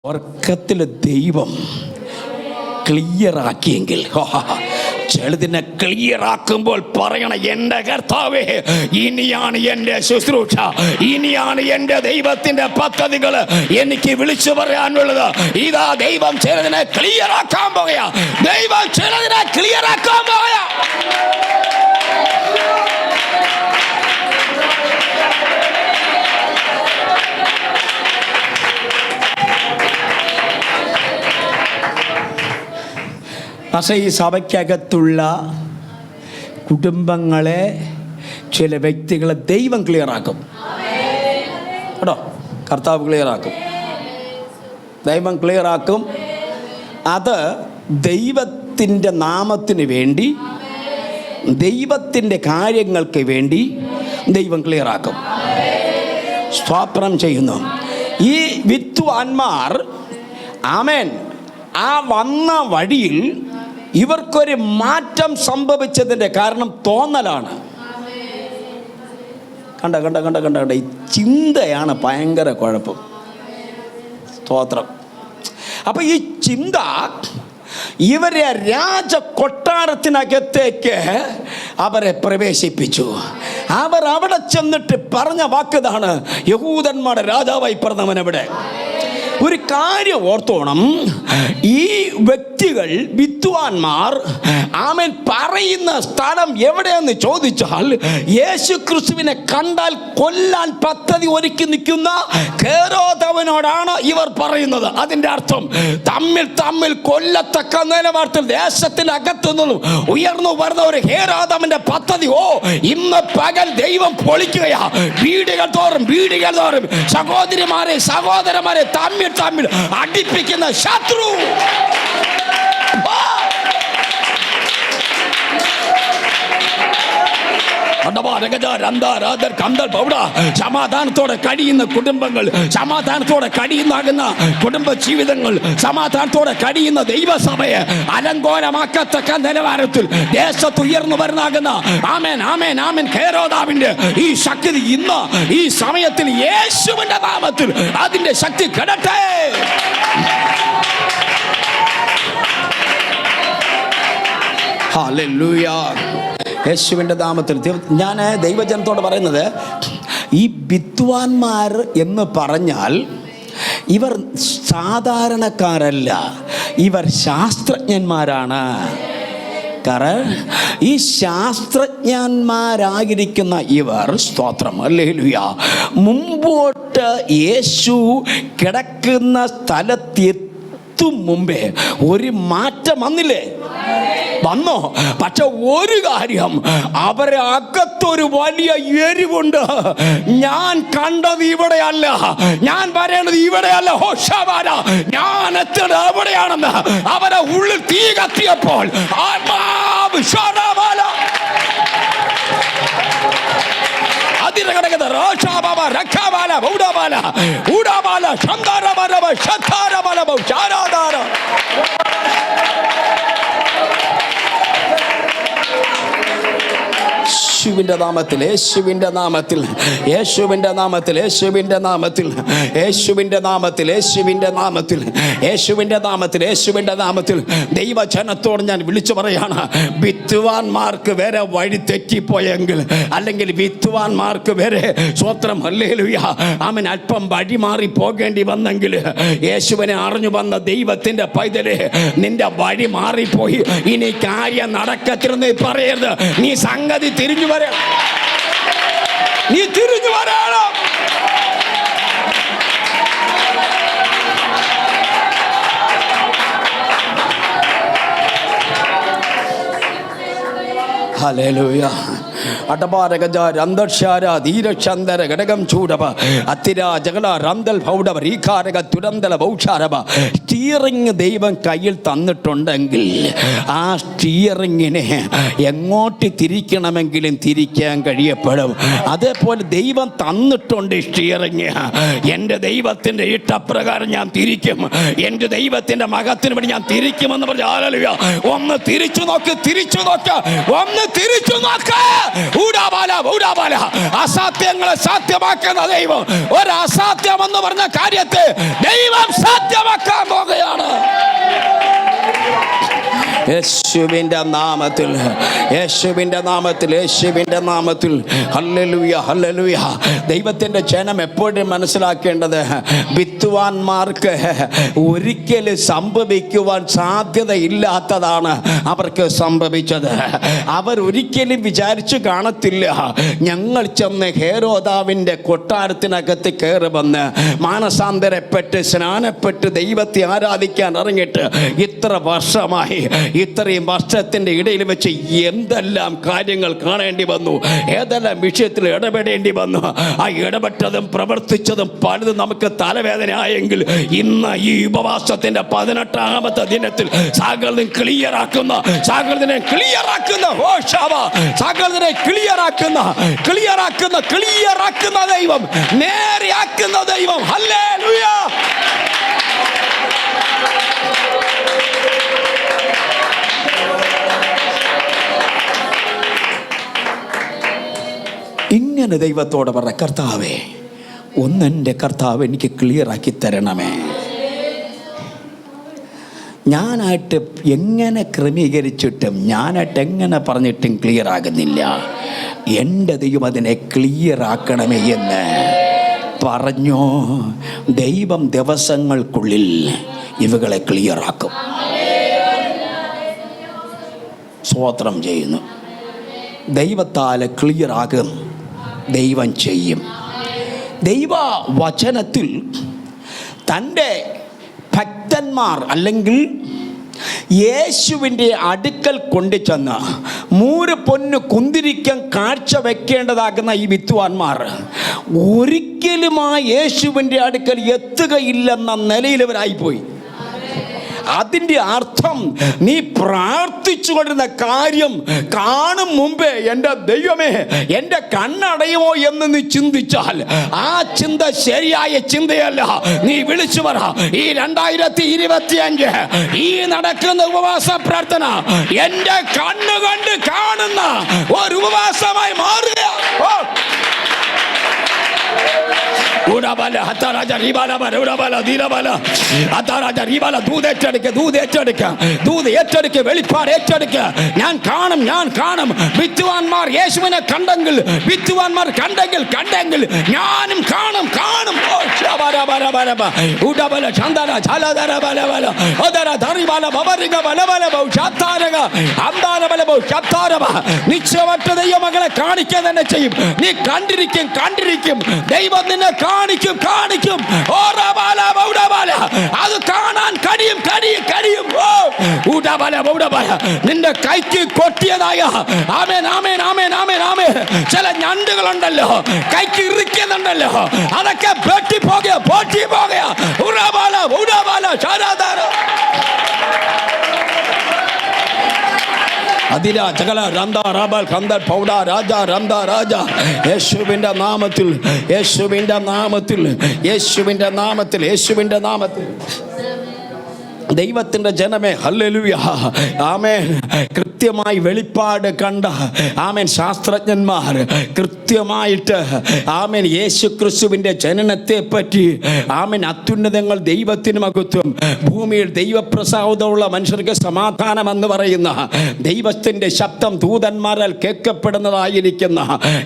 ഉറക്കത്തിൽ ദൈവം ക്ലിയർ ആക്കിയെങ്കിൽ ചിലതിനെ ക്ലിയർ ആക്കുമ്പോൾ പറയണം, എൻ്റെ കർത്താവേ, ഇനിയാണ് എൻ്റെ ശുശ്രൂഷ, ഇനിയാണ് എൻ്റെ ദൈവത്തിന്റെ പദ്ധതികൾ എനിക്ക് വിളിച്ചു പറയാനുള്ളത്. ഇതാ ദൈവം ചിലതിനെ ക്ലിയർ ആക്കാൻ പോകയാ, ദൈവം ചിലതിനെ ക്ലിയർ ആക്കാൻ പോകയാ. പക്ഷേ ഈ സഭയ്ക്കകത്തുള്ള കുടുംബങ്ങളെ, ചില വ്യക്തികളെ ദൈവം ക്ലിയറാക്കും കേട്ടോ. കർത്താവ് ക്ലിയറാക്കും, ദൈവം ക്ലിയറാക്കും. അത് ദൈവത്തിൻ്റെ നാമത്തിന് വേണ്ടി, ദൈവത്തിൻ്റെ കാര്യങ്ങൾക്ക് വേണ്ടി ദൈവം ക്ലിയറാക്കും. സ്തോത്രം ചെയ്യുന്നു. ഈ വിദ്വാൻമാർ ആമേൻ ആ വന്ന വഴിയിൽ ഇവർക്കൊരു മാറ്റം സംഭവിച്ചതിൻ്റെ കാരണം തോന്നലാണ്. കണ്ട ഈ ചിന്തയാണ് ഭയങ്കര കുഴപ്പം. സ്തോത്രം. അപ്പൊ ഈ ചിന്ത ഇവരെ രാജ കൊട്ടാരത്തിനകത്തേക്ക് അവരെ പ്രവേശിപ്പിച്ചു. അവർ അവിടെ ചെന്നിട്ട് പറഞ്ഞ വാക്കിതാണ്, യഹൂദന്മാരുടെ രാജാവായി പറഞ്ഞവൻ എവിടെ? ഒരു കാര്യം ഓർത്തോണം, ഈ വ്യക്തികൾ വിദ്വാൻമാർ ആമേൻ പറയുന്ന സ്ഥലം എവിടെയെന്ന് ചോദിച്ചാൽ, യേശു ക്രിസ്തുവിനെ കണ്ടാൽ കൊല്ലാൻ പദ്ധതി ഒരുക്കി നിൽക്കുന്ന ഹേരോദവനോടാണ് ഇവർ പറയുന്നത്. അതിൻ്റെ അർത്ഥം തമ്മിൽ കൊല്ലത്തക്ക നിലവാരത്തിൽ ദേശത്തിന്റെ അകത്തുനിന്നും ഉയർന്നു വരുന്ന ഒരു ഹേരോദവന്റെ പദ്ധതി ഇന്ന് പകൽ ദൈവം പൊളിക്കുകയാ. വീടുകൾ തോറും സഹോദരന്മാരെ തമ്മിൽ അടിപ്പിക്കുന്ന ശത്രു സമാധാനത്തോടെ കഴിയുന്ന കുടുംബങ്ങൾ, സമാധാനത്തോടെ കഴിയുന്ന കുടുംബ ജീവിതങ്ങൾ, സമാധാനത്തോടെ കഴിയുന്ന ദൈവസഭയെ അലങ്കോലമാക്കത്തക്ക നിലവാരത്തിൽ ദേശത്ത് ഉയർന്നു വരുന്നാകുന്ന ആമേൻ ഹേരോദാവിന്റെ ഈ ശക്തി ഇന്ന് ഈ സമയത്തിൽ യേശുവിന്റെ നാമത്തിൽ അതിന്റെ ശക്തി കെടട്ടെ. ഹല്ലേലൂയ. യേശുവിൻ്റെ നാമത്തിൽ ഞാൻ ദൈവജനത്തോട് പറയുന്നത്, ഈ വിദ്വാൻമാർ എന്ന് പറഞ്ഞാൽ ഇവർ സാധാരണക്കാരല്ല, ഇവർ ശാസ്ത്രജ്ഞന്മാരാണ്. ഈ ശാസ്ത്രജ്ഞന്മാരായിരിക്കുന്ന ഇവർ, സ്തോത്രം ഹല്ലേലൂയ, മുമ്പോട്ട് യേശു കിടക്കുന്ന സ്ഥലത്തെത്തും മുമ്പേ ഒരു മാറ്റം വന്നില്ലേ? വന്നോ? പക്ഷെ ഒരു കാര്യം, അവരെ അകത്തൊരു വലിയ എരിവുണ്ട്. ഞാൻ കണ്ടത് ഇവിടെയല്ല, ഞാൻ പറയണത് ഇവിടെയല്ല, ഹോശാവാര, ഞാൻ എത്തുന്നത് എവിടെയാണെന്ന് അവരെ ഉള്ളിൽ തീ കത്തിയപ്പോൾ യേശുവിൻ്റെ നാമത്തിൽ, യേശുവിൻ്റെ നാമത്തിൽ, യേശുവിൻ്റെ നാമത്തിൽ, യേശുവിൻ്റെ നാമത്തിൽ, യേശുവിൻ്റെ നാമത്തിൽ, യേശുവിൻ്റെ നാമത്തിൽ, യേശുവിൻ്റെ നാമത്തിൽ, യേശുവിൻ്റെ നാമത്തിൽ ദൈവജനത്തോട് ഞാൻ വിളിച്ചു പറയാണ്, വിദ്വാൻമാർക്ക് വരെ വഴി തെറ്റിപ്പോയെങ്കിൽ, അല്ലെങ്കിൽ വിദ്വാൻമാർക്ക് വരെ സ്വത്രം ഹല്ലേലൂയ ആമേൻ അല്പം വഴി മാറി പോകേണ്ടി വന്നെങ്കിൽ, യേശുവിനെ അറിഞ്ഞു വന്ന ദൈവത്തിൻ്റെ പൈതലേ, നിന്റെ വഴി മാറിപ്പോയി, ഇനി കാര്യം നടക്കത്തില്ലെന്ന് പറയരുത്. നീ സംഗതി തിരിഞ്ഞു വരണം, നീ തിരിഞ്ഞു വരണം. ഹല്ലേലൂയ. അടപാരഗജ രന്തക്ഷാര ധീരക്ഷന്തര ഘടകം ചൂടവ അത്തിര ജഗള റന്തൽ ഭൗഡവ റീഖാരക തുരന്തല ഭൗഷാരവ. സ്റ്റിയറിംഗ് ദൈവം കയ്യിൽ തന്നിട്ടുണ്ടെങ്കിൽ ആ സ്റ്റിയറിങ്ങിനെ എങ്ങോട്ട് തിരിക്കണമെങ്കിലും തിരിക്കാൻ കഴിയപ്പെടും. അതേപോലെ ദൈവം തന്നിട്ടുണ്ട് സ്റ്റിയറിങ്. എൻ്റെ ദൈവത്തിൻ്റെ ഇഷ്ടപ്രകാരം ഞാൻ തിരിക്കും, എൻ്റെ ദൈവത്തിൻ്റെ മകത്തിന് വേണ്ടി ഞാൻ തിരിക്കുമെന്ന് പറഞ്ഞു. ഹല്ലേലൂയ. ഒന്ന് തിരിച്ചു നോക്ക്, ഒന്ന് തിരിച്ചു നോക്ക്. അസാധ്യങ്ങളെ സാധ്യമാക്കുന്ന ദൈവം, ഒരു അസാധ്യം എന്ന് പറഞ്ഞ കാര്യത്തെ ദൈവം സാധ്യമാക്കും. യേശുവിൻ്റെ നാമത്തിൽ, യേശുവിൻ്റെ നാമത്തിൽ, യേശുവിൻ്റെ നാമത്തിൽ. Hallelujah, hallelujah. ദൈവത്തിൻ്റെ ജനം എപ്പോഴും മനസ്സിലാക്കേണ്ടത്, വിത്തുവാന്മാർക്ക് ഒരിക്കലും സംഭവിക്കുവാൻ സാധ്യതയില്ലാത്തതാണ് അവർക്ക് സംഭവിച്ചത്. അവർ ഒരിക്കലും വിചാരിച്ചു കാണത്തില്ല, ഞങ്ങൾ ചെന്ന് ഹേരോദാവിൻ്റെ കൊട്ടാരത്തിനകത്ത് കയറുമെന്ന്. മാനസാന്തരപ്പെട്ട് സ്നാനപ്പെട്ട് ദൈവത്തെ ആരാധിക്കാൻ ഇറങ്ങിയിട്ട് ഇത്ര വർഷമായി, ഇത്രയും വർഷത്തിൻ്റെ ഇടയിൽ വെച്ച് എന്തെല്ലാം കാര്യങ്ങൾ കാണേണ്ടി വന്നു, ഏതെല്ലാം വിഷയത്തിൽ ഇടപെടേണ്ടി വന്നു. ആ ഇടപെട്ടതും പ്രവർത്തിച്ചതും പലതും നമുക്ക് തലവേദനയായെങ്കിൽ ഇന്ന് ഈ ഉപവാസത്തിന്റെ 18ാമത്തെ ദിനത്തിൽ സകലതും ക്ലിയറാക്കുന്ന, സകലതിനെ ക്ലിയറാക്കുന്ന, ഓ ശാബ, സകലതിനെ ക്ലിയറാക്കുന്ന, ക്ലിയറാക്കുന്ന, ക്ലിയറാക്കുന്ന ദൈവം, നേരെയാക്കുന്ന ദൈവം. ഹല്ലേലൂയ. ഇങ്ങനെ ദൈവത്തോട് പറ, കർത്താവേ, ഒന്നെൻ്റെ കർത്താവ് എനിക്ക് ക്ലിയറാക്കി തരണമേ. ഞാനായിട്ട് എങ്ങനെ ക്രമീകരിച്ചിട്ടും, ഞാനായിട്ട് എങ്ങനെ പറഞ്ഞിട്ടും ക്ലിയർ ആകുന്നില്ല. എൻ്റെ ദൈവം അതിനെ ക്ലിയറാക്കണമേ എന്ന് പറഞ്ഞോ. ദൈവം ദിവസങ്ങൾക്കുള്ളിൽ ഇവകളെ ക്ലിയറാക്കും. സ്തോത്രം ചെയ്യുന്നു. ദൈവത്താൽ ക്ലിയറാകും, ദൈവം ചെയ്യും. ദൈവ വചനത്തിൽ തൻ്റെ ഭക്തന്മാർ അല്ലെങ്കിൽ യേശുവിൻ്റെ അടുക്കൽ കൊണ്ടുചെന്ന് 3 പൊന്ന് കുന്തിരിക്കം കാഴ്ച വെക്കേണ്ടതാകുന്ന ഈ വിദ്വാൻമാർ ഒരിക്കലും ആ യേശുവിൻ്റെ അടുക്കൽ എത്തുകയില്ലെന്ന നിലയിൽ അവരായിപ്പോയി. അതിൻ്റെ അർത്ഥം, നീ പ്രാർത്ഥിച്ചു കൊണ്ടിരുന്ന കാര്യം കാണും മുമ്പേ എൻ്റെ ദൈവമേ എൻ്റെ കണ്ണടയുമോ എന്ന് നീ ചിന്തിച്ചാൽ ആ ചിന്ത ശരിയായ ചിന്തയല്ല. നീ വിളിച്ചു പറ, ഈ 2025 ഈ നടക്കുന്ന ഉപവാസ പ്രാർത്ഥന എൻ്റെ കണ്ണുകൊണ്ട് കാണുന്ന ഒരു ഉപവാസമായി മാറുക. വെളിപ്പാട് ഏറ്റെടുക്ക. ഞാൻ കാണും, ഞാൻ കാണും. വിദ്വാൻമാർ യേശുവിനെ കണ്ടെങ്കിൽ, വിദ്വാൻമാർ കണ്ടെങ്കിൽ ഞാനും കാണും, കാണും. നിശ്ചയമറ്റ ദൈവമകളെ കാണിക്കുക തന്നെ ചെയ്യും. നീ കണ്ടിരിക്കും. ദൈവം നിന്നെ കാണിക്കും. അത് കാണാൻ കഴിയും. നിന്റെ കൈക്ക് കൊട്ടിയതായ ചില ഞണ്ടുകളുണ്ടല്ലോ, കൈക്ക് ഇറിക്കുന്നുണ്ടല്ലോ, അതൊക്കെ പൊട്ടി പോകുക. യേശുവിന്റെ നാമത്തിൽ, യേശുവിന്റെ നാമത്തിൽ, യേശുവിന്റെ നാമത്തിൽ, യേശുവിന്റെ നാമത്തിൽ. ദൈവത്തിൻ്റെ ജനമേ, ഹല്ലേലൂയ, ആമേൻ. കൃത്യമായി വെളിപ്പാട് കണ്ട ആമേൻ ശാസ്ത്രജ്ഞന്മാർ കൃത്യമായിട്ട് ആമേൻ യേശു ക്രിസ്തുവിൻ്റെ ജനനത്തെ പറ്റി ആമേൻ അത്യുന്നതങ്ങൾ ദൈവത്തിന് മഹത്വം, ഭൂമിയിൽ ദൈവപ്രസാദമുള്ള മനുഷ്യർക്ക് സമാധാനം എന്ന് പറയുന്ന ദൈവത്തിൻ്റെ ശബ്ദം ദൂതന്മാരാൽ കേൾക്കപ്പെടുന്നതായിരിക്കുന്ന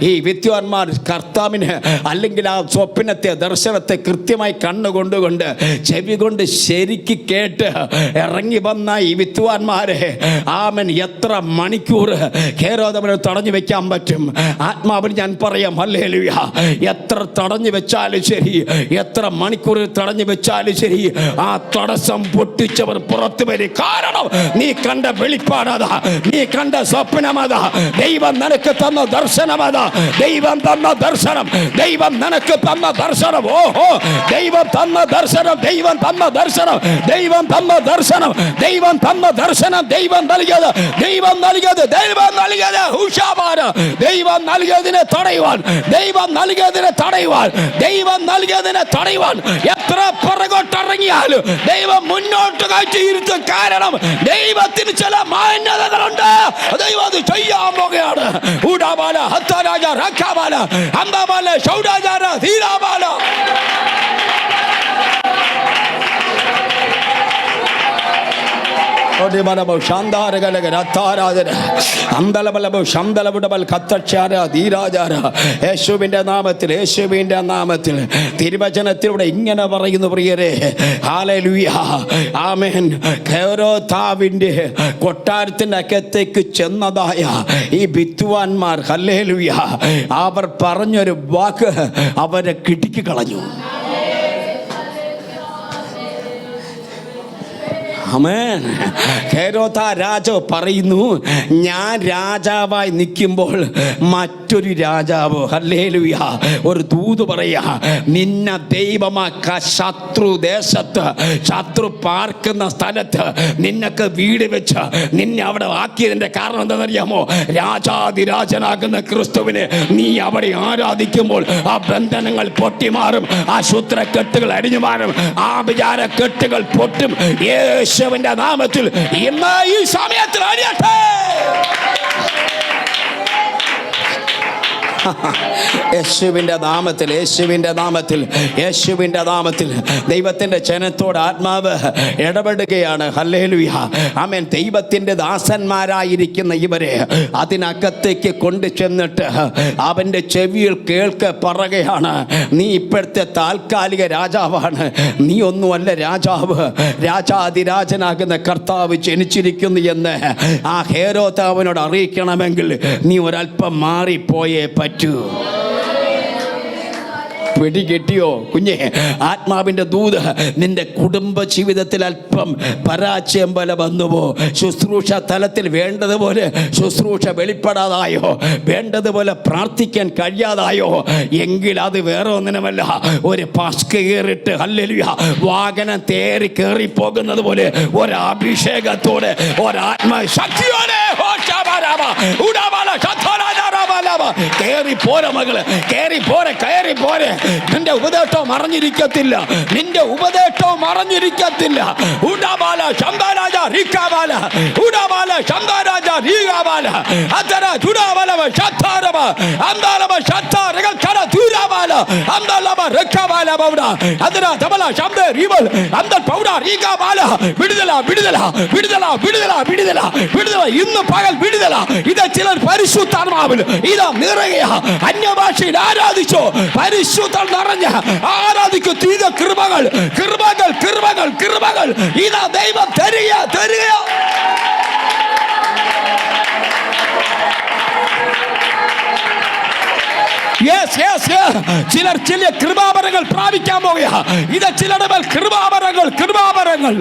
ഈ വിദ്വാൻമാർ കർത്താവിന് അല്ലെങ്കിൽ ആ സ്വപ്നത്തെ, ദർശനത്തെ കൃത്യമായി കണ്ണുകൊണ്ടുകൊണ്ട് ചെവി കൊണ്ട് ശരിക്ക് കേട്ട് ഇറങ്ങി വന്ന ഈ വിദ്വാൻമാരെ ആമൻ എത്ര മണിക്കൂർ ഹേരോദാവിനെ തടഞ്ഞു വെക്കാൻ പറ്റും? ആത്മാവിൽ ഞാൻ പറയാം, ഹല്ലേലൂയ. എത്ര തടഞ്ഞു വെച്ചാലും ശരി, എത്ര മണിക്കൂർ തടഞ്ഞു വെച്ചാലും ശരി, ആ തടസ്സം പൊട്ടിച്ചവർ പുറത്തു വരും. കാരണം നീ കണ്ട വെളിപ്പാടതാ, നീ കണ്ട സ്വപ്നമതാ, ദൈവം നിനക്ക് തന്ന ദർശനമതാ, ദൈവം തന്ന ദർശനം, ദൈവം നിനക്ക് തന്ന ദർശനം. ഓഹോ, ദൈവം തന്ന ദർശനം, ദൈവം തന്ന ദർശനം, ദൈവം തന്ന ദർശനം, ദൈവം തന്ന ദർശനം, ദൈവം നൽകിയത്, ദൈവം നൽകിയത്, ദൈവം നൽകിയത്. ഹുഷാബാര, ദൈവം നൽകിയതിനെ തടയുവാൻ, ദൈവം നൽകിയതിനെ തടയുവാൻ, ദൈവം നൽകിയതിനെ തടയുവാൻ എത്ര പുറകോട്ടിറങ്ങിയാലും ദൈവം മുന്നോട്ട് കാഴ്ചയിരുത്തും. കാരണം ദൈവത്തിന് ചില മാന്യതകളുണ്ട്. ദൈവം അത് ചെയ്യാൻ പോകുകയാണ്. ഊടാബാല, ഹത്തരാജ, റക്കാബാല, അന്താബാല, ഷൗഡാജാര, ധീരാബാല. യേശുവിന്റെ നാമത്തിൽ, യേശുവിന്റെ നാമത്തിൽ. തിരുവചനത്തിലൂടെ ഇങ്ങനെ പറയുന്നു പ്രിയരെ, ഹല്ലേലൂയ, ആമേൻ. ഹെരോദാവിന്റെ കൊട്ടാരത്തിന്റെ അകത്തേക്ക് ചെന്നതായ ഈ വിദ്വാൻമാർ, ഹല്ലേലൂയ, അവർ പറഞ്ഞൊരു വാക്ക് അവരെ കിടുക്കി കളഞ്ഞു. ആമേൻ. ഹെരോദാ രാജാവ് പറയുന്നു, ഞാൻ രാജാവായി നിൽക്കുമ്പോൾ മറ്റൊരു രാജാവ്, ഹല്ലേലൂയ, ഒരു ദൂത് പറയാ, നിന്നെ ദൈവമാക്ക ശത്രു ദേശത്ത്, ശത്രു പാർക്കുന്ന സ്ഥലത്ത് നിന്നക്ക് വീട് വെച്ച് നിന്നെ അവിടെ ആക്കിയതിന്റെ കാരണം എന്താണെന്നറിയാമോ? രാജാതിരാജനാകുന്ന ക്രിസ്തുവിനെ നീ അവിടെ ആരാധിക്കുമ്പോൾ ആ ബന്ധനങ്ങൾ പൊട്ടിമാറും, ആ ശൂദ്രക്കെട്ടുകൾ അടിഞ്ഞു മാറും, ആ വിചാരക്കെട്ടുകൾ പൊട്ടും. യേശുവിന്റെ നാമത്തിൽ ഇന്ന് ഈ സമയത്തിൽ അടിയട്ടെ. യേശുവിൻ്റെ നാമത്തിൽ, യേശുവിൻ്റെ നാമത്തിൽ, യേശുവിൻ്റെ നാമത്തിൽ ദൈവത്തിൻ്റെ ജനത്തോട് ആത്മാവ് ഇടപെടുകയാണ്. ഹല്ലേലൂയ, ആമേൻ. ദൈവത്തിൻ്റെ ദാസന്മാരായിരിക്കുന്ന ഇവരെ അതിനകത്തേക്ക് കൊണ്ടു ചെന്നിട്ട് അവൻ്റെ ചെവിയിൽ കേൾക്കെ പറയുകയാണ്, നീ ഇപ്പോഴത്തെ താൽക്കാലിക രാജാവാണ്, നീ ഒന്നുമല്ല രാജാവ്, രാജാതിരാജനാകുന്ന കർത്താവ് ജനിച്ചിരിക്കുന്നു എന്ന് ആ ഹെരോദാവിനോട് അറിയിക്കണമെങ്കിൽ നീ ഒരല്പം മാറിപ്പോയേ പറ്റൂ. പിടികിട്ടിയോ കുഞ്ഞെ? ആത്മാവിന്റെ ദൂത് നിന്റെ കുടുംബ ജീവിതത്തിൽ അല്പം പരാജയം പോലെ വന്നുവോ? ശുശ്രൂഷ തലത്തിൽ വേണ്ടതുപോലെ ശുശ്രൂഷ വെളിപ്പെടാതായോ? വേണ്ടതുപോലെ പ്രാർത്ഥിക്കാൻ കഴിയാതായോ? എങ്കിൽ അത് വേറെ ഒന്നിനുമല്ല, ഒരു പസ്ക കയറിട്ട്, ഹല്ലേലൂയ, വാഹനം തേറി കയറിപ്പോകുന്നത് പോലെ ഒരഭിഷേകത്തോടെ, ഒരാത്മശക്തിയോടെ കേറി പോരെ മകള്, കേറി പോരെ, കയറി പോരെ. നിന്റെ ഉപദേശവും അറിഞ്ഞിരിക്കത്തില്ല, നിന്റെ ഉപദേശവും അറിഞ്ഞിരിക്കത്തില്ല. ഉടബാല ശംബരാജ റിക്കാബാല, ഉടബാല ശംബരാജ റികാബാല, അതര ജുഡാബാല ശത്താരബ, അന്ദാലബ ശത്താരകൾ കട ദൂരാബാല, അന്ദാലബ റിക്കാബാല ബൗഡ, അതര ദബല ശംബേ റിബൽ, അന്ദൽ പൗഡ റികാബാല. വിടുതല, വിടുതല, വിടുതല, വിടുതല, വിടുതല, വിടുതല. ഇന്ന് പകൽ വിടുതല. ഇത് ചിലർ പരിശുദ്ധാത്മാവിൽ ഇതാ നിറയുക. അന്യഭാഷയിൽ ആരാധിച്ചോ, പരിശുദ്ധ നിറഞ്ഞ് ആരാധിക്കൂ. തീര കൃപകൾ, കൃപകൾ, കൃപകൾ, കൃപകൾ ഇതാ ദൈവം തരിക, തരിക. ചിലർ ചില കൃപാവരങ്ങൾ പ്രാപിക്കാൻ പോകുക. ഇത് ചിലരുടെ മേൽ കൃപാവരങ്ങൾ, കൃപാവരങ്ങൾ.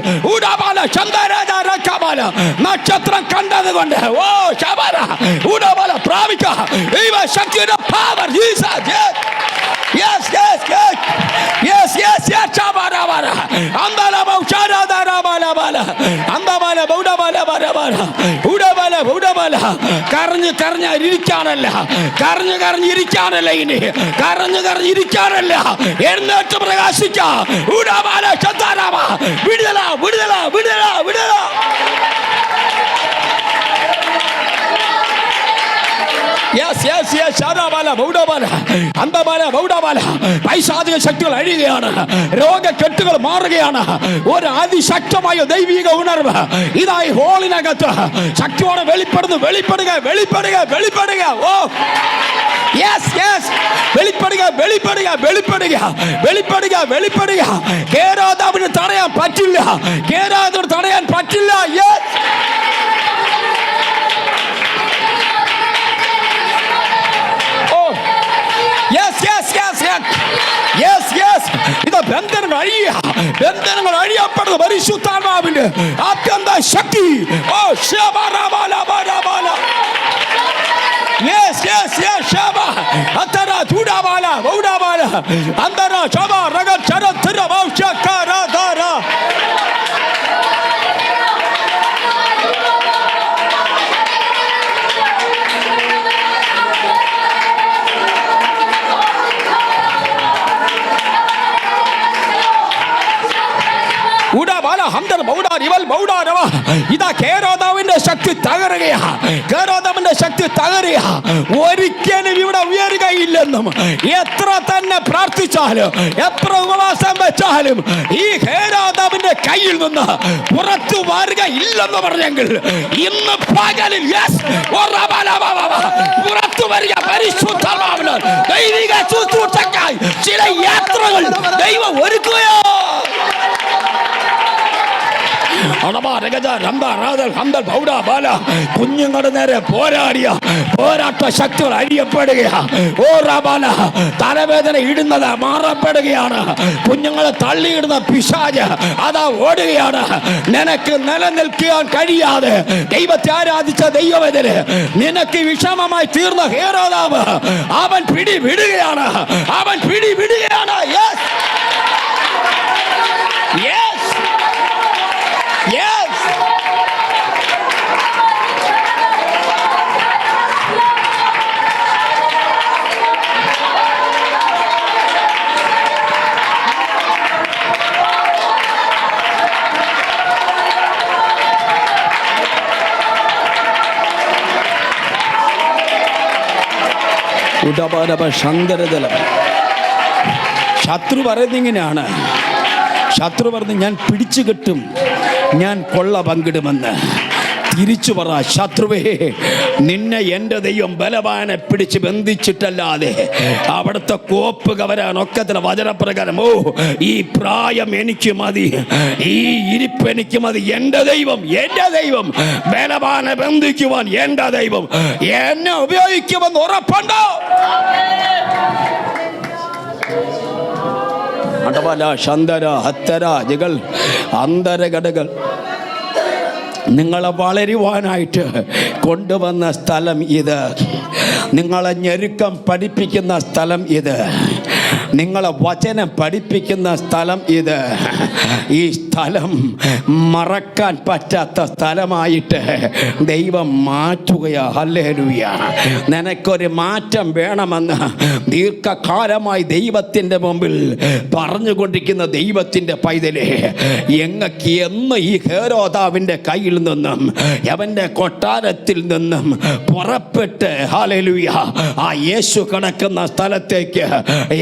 നക്ഷത്രം കണ്ടത് കൊണ്ട് ഓ ശബര ഊടബല പ്രാപിക്കുക. ദൈവശക്തിയുടെ power. Yes, yes, yes. Yes, yes, yes. Chabarabara. Andala bauchara darabala bala. Andabala baudabala barabala. Udabala baudabala. Karnı karnı ഇരിക്കാനല്ല, കരഞ്ഞു കരഞ്ഞ് ഇരിക്കാനല്ല, ഇനി കരഞ്ഞു കരഞ്ഞ് ഇരിക്കാനല്ല, എഴുന്നേറ്റ് പ്രകാശിക്കാം. ഉടബാല ശതാരാമ. വിടുതല, വിടുതല, വിടുതല, വിടുതല. Yes, yes, yes. ശാദാബാല ബൗഡബാല, അന്തബാല ബൗഡബാല. പൈശാചിക ശക്തികൾ അഴിയുകയാണ്, രോഗക്കെട്ടുകൾ മാറുകയാണ്. ഒരു അതിശക്തമായ ദൈവിക ഉണർവ് ഇതായി ഹോളിനകത്ത് ശക്തിയോടെ വെളിപ്പെടുന്നു. വെളിപ്പെടുക, വെളിപ്പെടുക, വെളിപ്പെടുക. ഓ യെസ്, യെസ്. വെളിപ്പെടുക, വെളിപ്പെടുക, വെളിപ്പെടുക, വെളിപ്പെടുക, വെളിപ്പെടുക. ഹെരോദാവിന് തടയാൻ പറ്റില്ല, ഹെരോദിന് തടയാൻ പറ്റില്ല. യെസ്. ബന്ധനങ്ങൾ അഴിയ, ബന്ധനങ്ങൾ അഴിയപ്പെടുന്ന പരിശുദ്ധാത്മാവിന്റെ അത്യന്ത ശക്തി. ഓ ശബരബലബലബല. Yes, yes, yes. ശബ അത്തര ചൂടാബാല ബൗഡാബാല അന്തര ശബ രഗ ചരത്ര ഭൗഷകര ദര. ഉടബ ഇതാ ഹേരോദാവിന്റെ ശക്തി തകരുകയാ. ഹേരോദാവിന്റെ ശക്തി തകരുക. ഒരിക്കലും ഇവിടെ ഉയരുകയില്ലെന്നും എത്ര തന്നെ പ്രാർത്ഥിച്ചാലും എത്ര ഉപവാസം വെച്ചാലും ഈ ഹേരോദാവിന്റെ കയ്യിൽ നിന്ന് പുറത്തു വരിക ഇല്ലെന്ന് പറഞ്ഞെങ്കിൽ ഇന്ന് പകലിൽ പുറത്തു വരിക. പരിശുദ്ധാത്മാവിൽ ദൈവിക ശുശ്രൂഷയ്ക്കായി ചില യാത്രകൾ ദൈവം ഒരുക്കുകയോ. കുഞ്ഞുങ്ങളുടെ നേരെ പോരാടിയ പോരാട്ട ശക്തികൾ അഴിയപ്പെടുകയാ. തലവേദന ഇടുന്നത് മാറപ്പെടുകയാണ്. കുഞ്ഞുങ്ങളെ തള്ളിയിടുന്ന പിശാച് അതാ ഓടുകയാണ്. നിനക്ക് നിലനിൽക്കാൻ കഴിയാതെ ദൈവത്തെ ആരാധിച്ച ദൈവവേദന നിനക്ക് വിഷമമായി തീർന്ന ഹേരോദാവ് അവൻ പിടിവിടുകയാണ്. അവൻ പിടിവിടുകയാണ്. ശത്രു പറയുന്നിങ്ങനെയാണ്. ശത്രു പറഞ്ഞ് ഞാൻ പിടിച്ചു കെട്ടും, ഞാൻ കൊള്ള പങ്കിടുമെന്ന്. തിരിച്ചു പറ, ശത്രുവേ, നിന്നെ എൻ്റെ ദൈവം ബലവാനെ പിടിച്ച് ബന്ധിച്ചിട്ടല്ലാതെ അവിടുത്തെ കോപ്പ് കവരാൻ ഒക്കത്തില്ല. വചനപ്രകാരം ഈ പ്രായം എനിക്ക് മതി, ഈ ഇരിപ്പ് എനിക്ക് മതി. എൻ്റെ ദൈവം ബലവാനെ ബന്ധിക്കുവാൻ എൻ്റെ ദൈവം എന്നെ ഉപയോഗിക്കുമെന്ന് ഉറപ്പുണ്ടോ? അന്തരഘടകൾ നിങ്ങളെ വളരുവാനായിട്ട് കൊണ്ടുവന്ന സ്ഥലം ഇത്. നിങ്ങളെ ഞെരുക്കം പഠിപ്പിക്കുന്ന സ്ഥലം ഇത്. നിങ്ങളെ വചനം പഠിപ്പിക്കുന്ന സ്ഥലം ഇത്. ഈ സ്ഥലം മറക്കാൻ പറ്റാത്ത സ്ഥലമായിട്ട് ദൈവം മാറ്റുകയാ. ഹല്ലേലൂയ. നിനക്കൊരു മാറ്റം വേണമെന്ന് ദീർഘകാലമായി ദൈവത്തിൻ്റെ മുമ്പിൽ പറഞ്ഞുകൊണ്ടിരിക്കുന്ന ദൈവത്തിൻ്റെ പൈതലേ, എങ്ങക്ക് എന്ന് ഈ ഹേരോദാവിൻ്റെ കയ്യിൽ നിന്നും അവൻ്റെ കൊട്ടാരത്തിൽ നിന്നും പുറപ്പെട്ട് ഹല്ലേലൂയ ആ യേശു കിടക്കുന്ന സ്ഥലത്തേക്ക്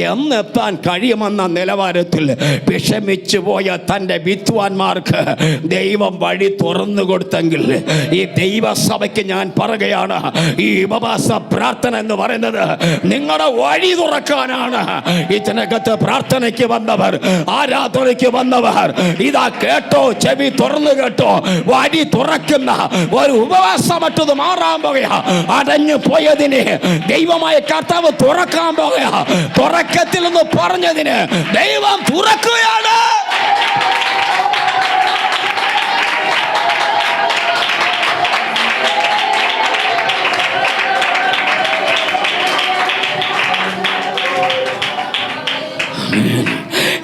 എന്നെത്താൻ കഴിയുമെന്ന നിലവാരത്തിൽ വിഷമിച്ചു പോയ തൻ്റെ വിദ്വാൻമാർക്ക് ദൈവം വഴി തുറന്നു കൊടുത്തെങ്കിൽ ഈ ദൈവസഭയ്ക്ക് ഞാൻ പറയുകയാണ്, ഈ ഉപവാസ പ്രാർത്ഥന എന്ന് പറയുന്നത് നിങ്ങളുടെ വഴി തുറക്കാനാണ്. ഇതിനകത്ത് പ്രാർത്ഥനയ്ക്ക് വന്നവർ, ആരാധനയ്ക്ക് വന്നവർ ഇതാ കേട്ടോ, ചെവി തുറന്നു കേട്ടോ. വഴി തുറക്കുന്ന ഒരു ഉപവാസം മറ്റത് മാറാൻ പോകുക. അടഞ്ഞു പോയതിന് ദൈവമായ കർത്താവ് തുറക്കാൻ പോകുക. തുറക്കത്തിൽ എന്ന് പറഞ്ഞതിന് ദൈവം തുറക്കുകയാണ്.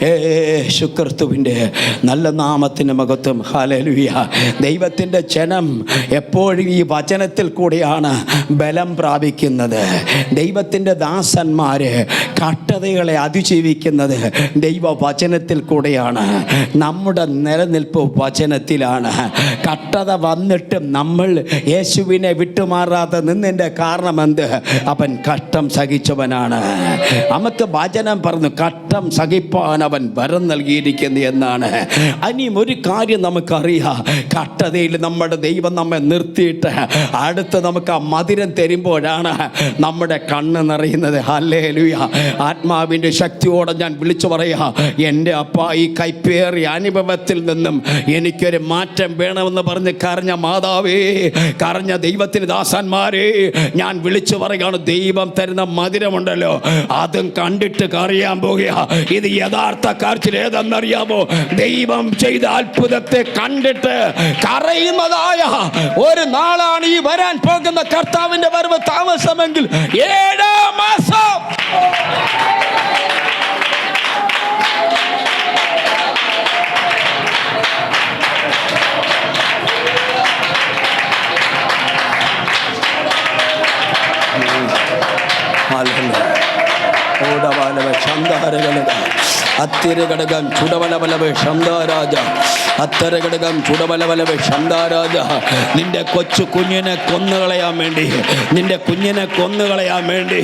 യേശുക്രിസ്തുവിൻ്റെ നല്ല നാമത്തിന് മഹത്വം. ഹല്ലേലൂയ. ദൈവത്തിൻ്റെ ജനം എപ്പോഴും ഈ വചനത്തിൽ കൂടിയാണ് ബലം പ്രാപിക്കുന്നത്. ദൈവത്തിൻ്റെ ദാസന്മാർ കഷ്ടതകളെ അതിജീവിക്കുന്നത് ദൈവവചനത്തിൽ കൂടെയാണ്. നമ്മുടെ നിലനിൽപ്പ് വചനത്തിലാണ്. കഷ്ടത വന്നിട്ടും നമ്മൾ യേശുവിനെ വിട്ടുമാറാതെ നിന്നതിൻ്റെ കാരണം എന്ത്? അവൻ കഷ്ടം സഹിച്ചവനാണ്. നമുക്ക് വചനം പറഞ്ഞു കഷ്ടം സഹിപ്പാൻ അവൻ വരം നൽകിയിരിക്കുന്നു എന്നാണ്. ഇനിയും ഒരു കാര്യം നമുക്കറിയാം, കഷ്ടതയിൽ നമ്മുടെ ദൈവം നമ്മെ നിർത്തിയിട്ട് അടുത്ത് നമുക്ക് ആ മധുരം തരുമ്പോഴാണ് നമ്മുടെ കണ്ണ് നിറയുന്നത്. ഹല്ലേലൂയ. ആത്മാവിൻ്റെ ശക്തിയോടെ ഞാൻ വിളിച്ചു പറയാ, എൻ്റെ അപ്പ ഈ കൈപ്പേറിയ അനുഭവത്തിൽ നിന്നും എനിക്കൊരു മാറ്റം വേണമെന്ന് പറഞ്ഞ് കരഞ്ഞ മാതാവേ, കരഞ്ഞ ദൈവത്തിന് ദാസന്മാരെ ഞാൻ വിളിച്ചു പറയുകയാണ്, ദൈവം തരുന്ന മധുരമുണ്ടല്ലോ അതും കണ്ടിട്ട് കറിയാൻ പോകുക. ഇത് യഥാർത്ഥ കാഴ്ചയിൽ ഏതെന്നറിയാമോ? ദൈവം ചെയ്ത അത്ഭുതത്തെ കണ്ടിട്ട് കരയുന്നതായ ഒരു നാളാണ് ഈ വരാൻ പോകുന്ന കർത്താവിന്റെ വരവ് താമസമെങ്കിൽ 7 മാസം. അത്തിര ഘടകം ചുടവലവലവ് ശബ്ദരാജ അത്തരഘടകം ചുടബലബലവ ശന്താരാജ. നിന്റെ കൊച്ചു കുഞ്ഞിനെ കൊന്നുകളയാൻ വേണ്ടി, നിന്റെ കുഞ്ഞിനെ കൊന്നുകളയാൻ വേണ്ടി,